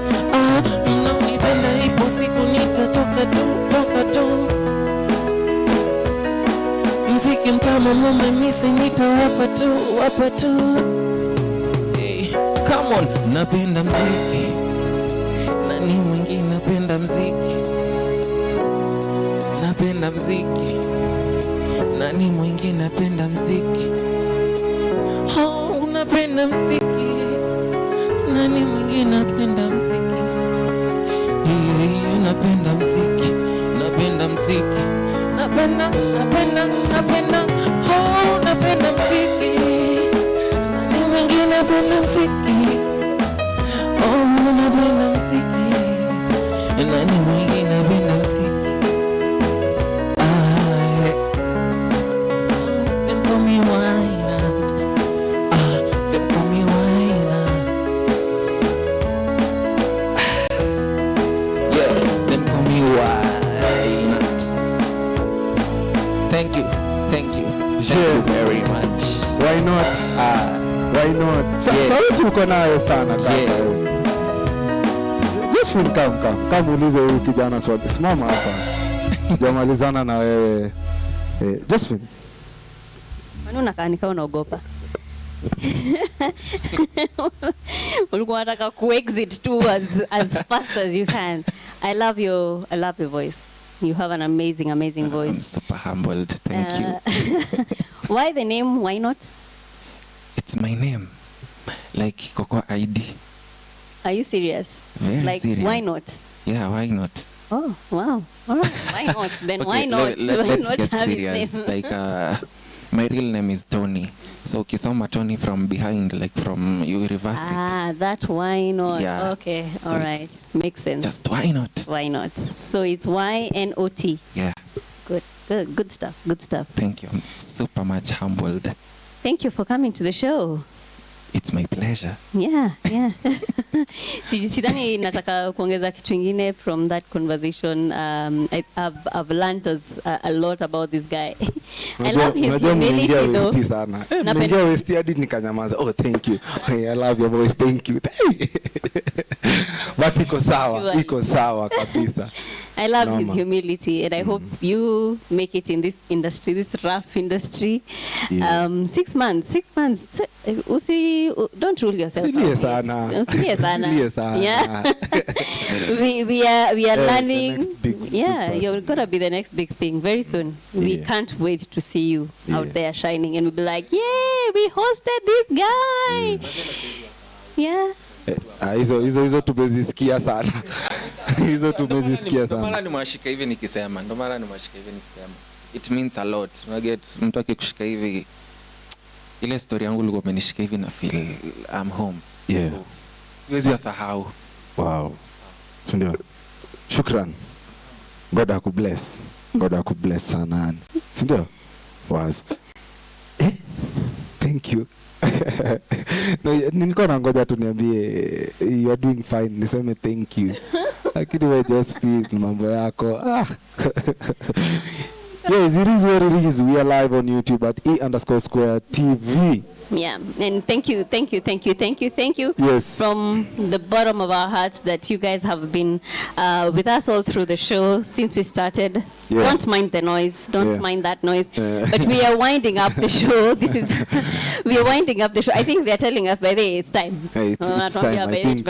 Mnaonipenda ipo siku nitatoka tu. Mziki mtamu mume misi nitawapa tu. Hey, come on. Napenda mziki. Nani mwingine napenda mziki. Napenda mziki. Nani mwingine napenda mziki. Oh, unapenda mziki. Nani mwingine napenda mziki. Napenda mziki. Napenda mziki. Napenda. Oh, napenda mziki. Nani mwingine napenda mziki. Oh, napenda mziki. Nani mwingine napenda mziki. Them call me YNOT. Them call me YNOT. Yeah, them call me YNOT. Thank you very much. YNOT. YNOT. Sauti uko nayo sana kaka. Just come ulize huyu kijana swali. Simama hapa. Jamalizana na wewe. Josephine. Mbona unakaa nikao unaogopa? Ulikuwa unataka ku-exit tu as fast as you can. I love your voice. You have an amazing voice. I'm super humbled. Thank you. Why the name YNOT? It's my name. Like Coco ID. Are you serious? Very serious. Why not? Yeah, why not? Oh, wow. All right. Why not? Then okay, why not? Let's get serious. Like, my real name is Tony. So Kisoma Tony from behind, like from university. That why not? Yeah. Okay. So all right. Makes sense. Just why not? Why not? So it's YNOT. Yeah. Good stuff. Thank you. I'm super much humbled. Thank you for coming to the show. It's my pleasure. Yeah. Sidhani nataka kuongeza kitu kingine from that conversation. I've learned a lot about this guy. I love his humility though. Nimeingia West hadi nikanyamaza. Oh, thank you. I love your voice. Thank you. But iko sawa kabisa. I love his humility, and I hope you make it in this industry, this rough industry. 6 months. Don't rule yourself. Serious sana. Yeah. we are learning. You're gonna be the next big thing very soon. We can't wait to see you out there shining, and we'll be like, yay, we hosted this guy. Yeah. Hizo tumezisikia sana. Hizo tumezisikia sana. Ndio maana nimewashika hivi nikisema. It means a lot. Unaget mtu akikushika hivi, ile story yangu ilikuwa imenishika hivi na feel I'm home. Yeah. Siwezi kusahau. Wow. Sindio? Shukran. God akubless. God akubless sana. Sindio? Was. Thank you. No, nilikuwa nangoja tu niambie you are doing fine, niseme thank you. Lakini we just feel mambo yako. Yes, it is what it is. We are live on YouTube at E_square TV. Yeah, and thank you. Yes. From the bottom of our hearts that you guys have been with us all through the show since we started. Yeah. Don't mind the noise. Don't mind that noise. But we are winding up the show. We are winding up the show. I think they are telling us by the way it's time. It's time. I think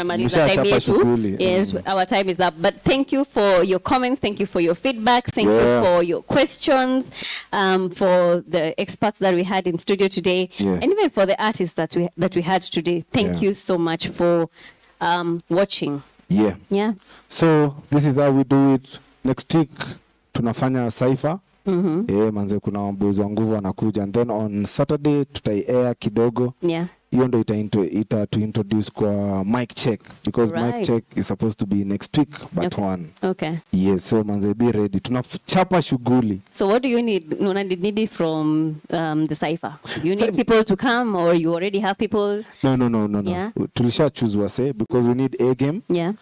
yes, our time is up. But thank you for your comments. Thank you for your feedback. Thank you for your questions. For the experts that we had in studio today, and even for the artists that we had today. Thank you so much for watching. Yeah. So this is how we do it. Next week tunafanya cypher. Manze kuna wabozi wa nguvu wanakuja, and then on Saturday tutai-air kidogo. Hiyo ndo ita to introduce kwa mic check, because mic check is supposed to be next week but one. Okay. Yes, so manze be ready. Tunachapa shughuli. So what do you need? Need from the cypher? You need people to come, or you already have people? No. Yeah. Tulisha choose wase because we need a game. Yeah.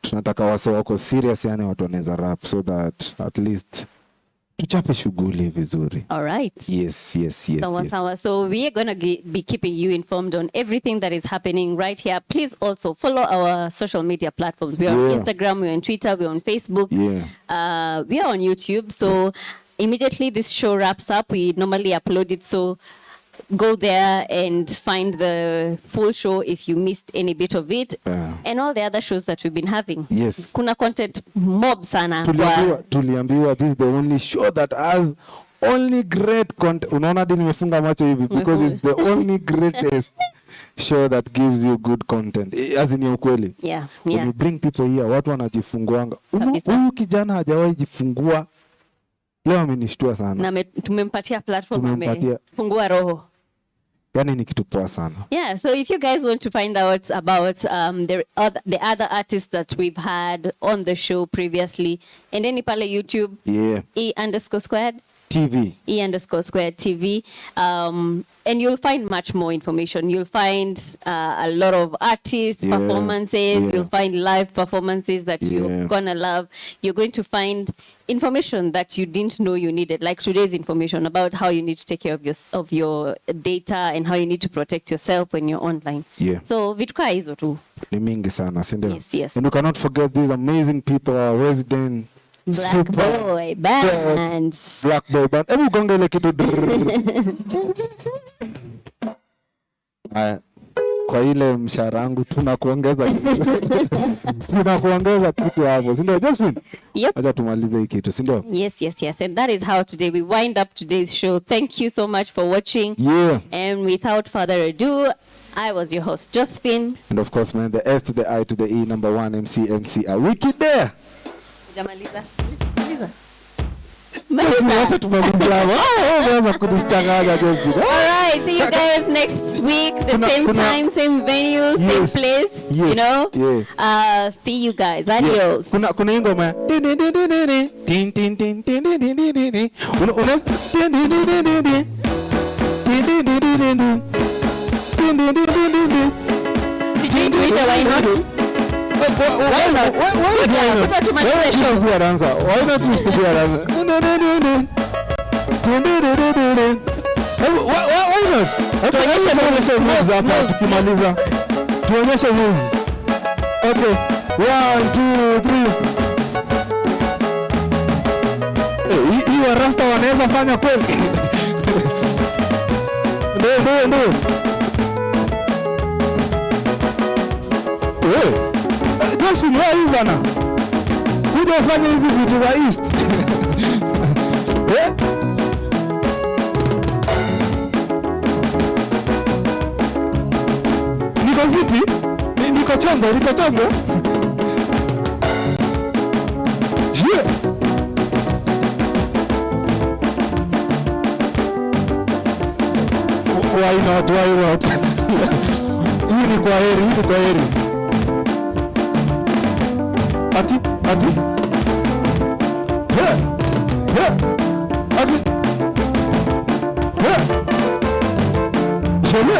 Tunataka wase wako serious, yani watu wanaweza rap, so that at least tuchape shughuli vizuri. All right. Yes. So we are going to be keeping you informed on everything that is happening right here. Please also follow our social media platforms. We are on Instagram, we are on Twitter, we are on Facebook. We are on YouTube. So immediately this show wraps up, we normally upload it. So go there and find the full show if you missed any bit of it, and all the other shows that we've been having. Yes. Kuna content mob sana. Tuliambiwa this is the only show that has only great content. Unaona hadi nimefunga macho hivi because it's the only greatest show that gives you good content. As in ukweli. When you bring people here, watu wanajifunguanga. Huyu kijana hajawahi jifungua. Leo amenishtua sana. Na tumempatia platform, amefungua roho. Yani ni kitu poa sana. Yeah, so if you guys want to find out about the other artists that we've had on the show previously, and any pale YouTube, E_squared TV. E_squared TV. And you'll find much more information. You'll find a lot of artists, performances. You'll find live performances that you're gonna love. You're going to find information that you didn't know you needed, like today's information about how you need to take care of your data and how you need to protect yourself when you're online. So vituka hizo tu. Ni mingi sana, si ndio? Yes. And you cannot forget these amazing people, our resident Black Boy Band. Black Boy Band. Hebu gonga ile kitu. Kwa ile mshahara wangu tunakuongeza kitu hapo, si ndio Josephine? Acha tumalize hii kitu, si ndio? Yes. And that is how today we wind up today's show. Thank you so much for watching. And without further ado, I was your host Josephine. And of course, man, the S to the I to the E, number one MC a wicked there. Jamaliza. Wacha tumalize hapo. Alright, see you guys next week, the same time, same venue, same place, you know? See you guys. Adios. Kuna hii ngoma. Sijui tuite YNOT. Why not? Kuja tumalize show. Why not used to be around? Why not? Tuonyeshe moves. Okay. 1, 2, 3. hii warasta wanaweza fanya kweli? Ndio. Josephine, wewe hivi bana. Kuja ufanye hizi vitu za East. Niko fiti? Niko chongo. Je. Why not? Hii ni kwa heri. Ati. Ati. Shole.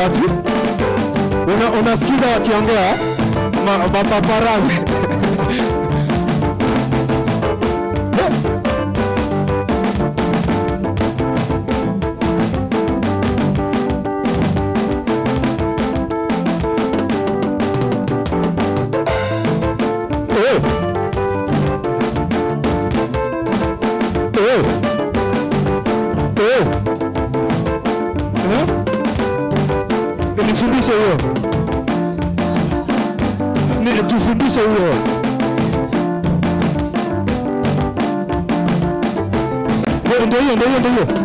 Ati. Unasikiza wakiongea mapaparazi. Nifundishe hiyo. Tufundishe hiyo. Ndio hiyo.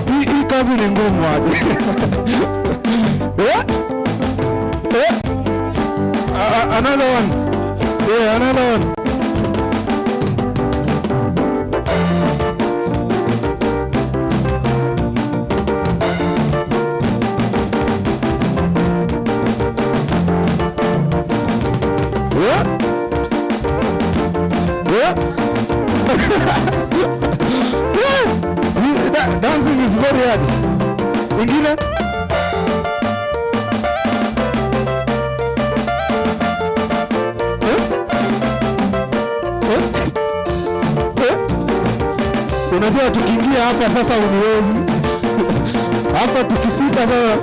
Hii kazi ni ngumu aje. Another one. Yeah, another one. Dancing is very hard. Ingine? Unajua tukiingia hapa sasa uniwezi. Hapa tukifika sasa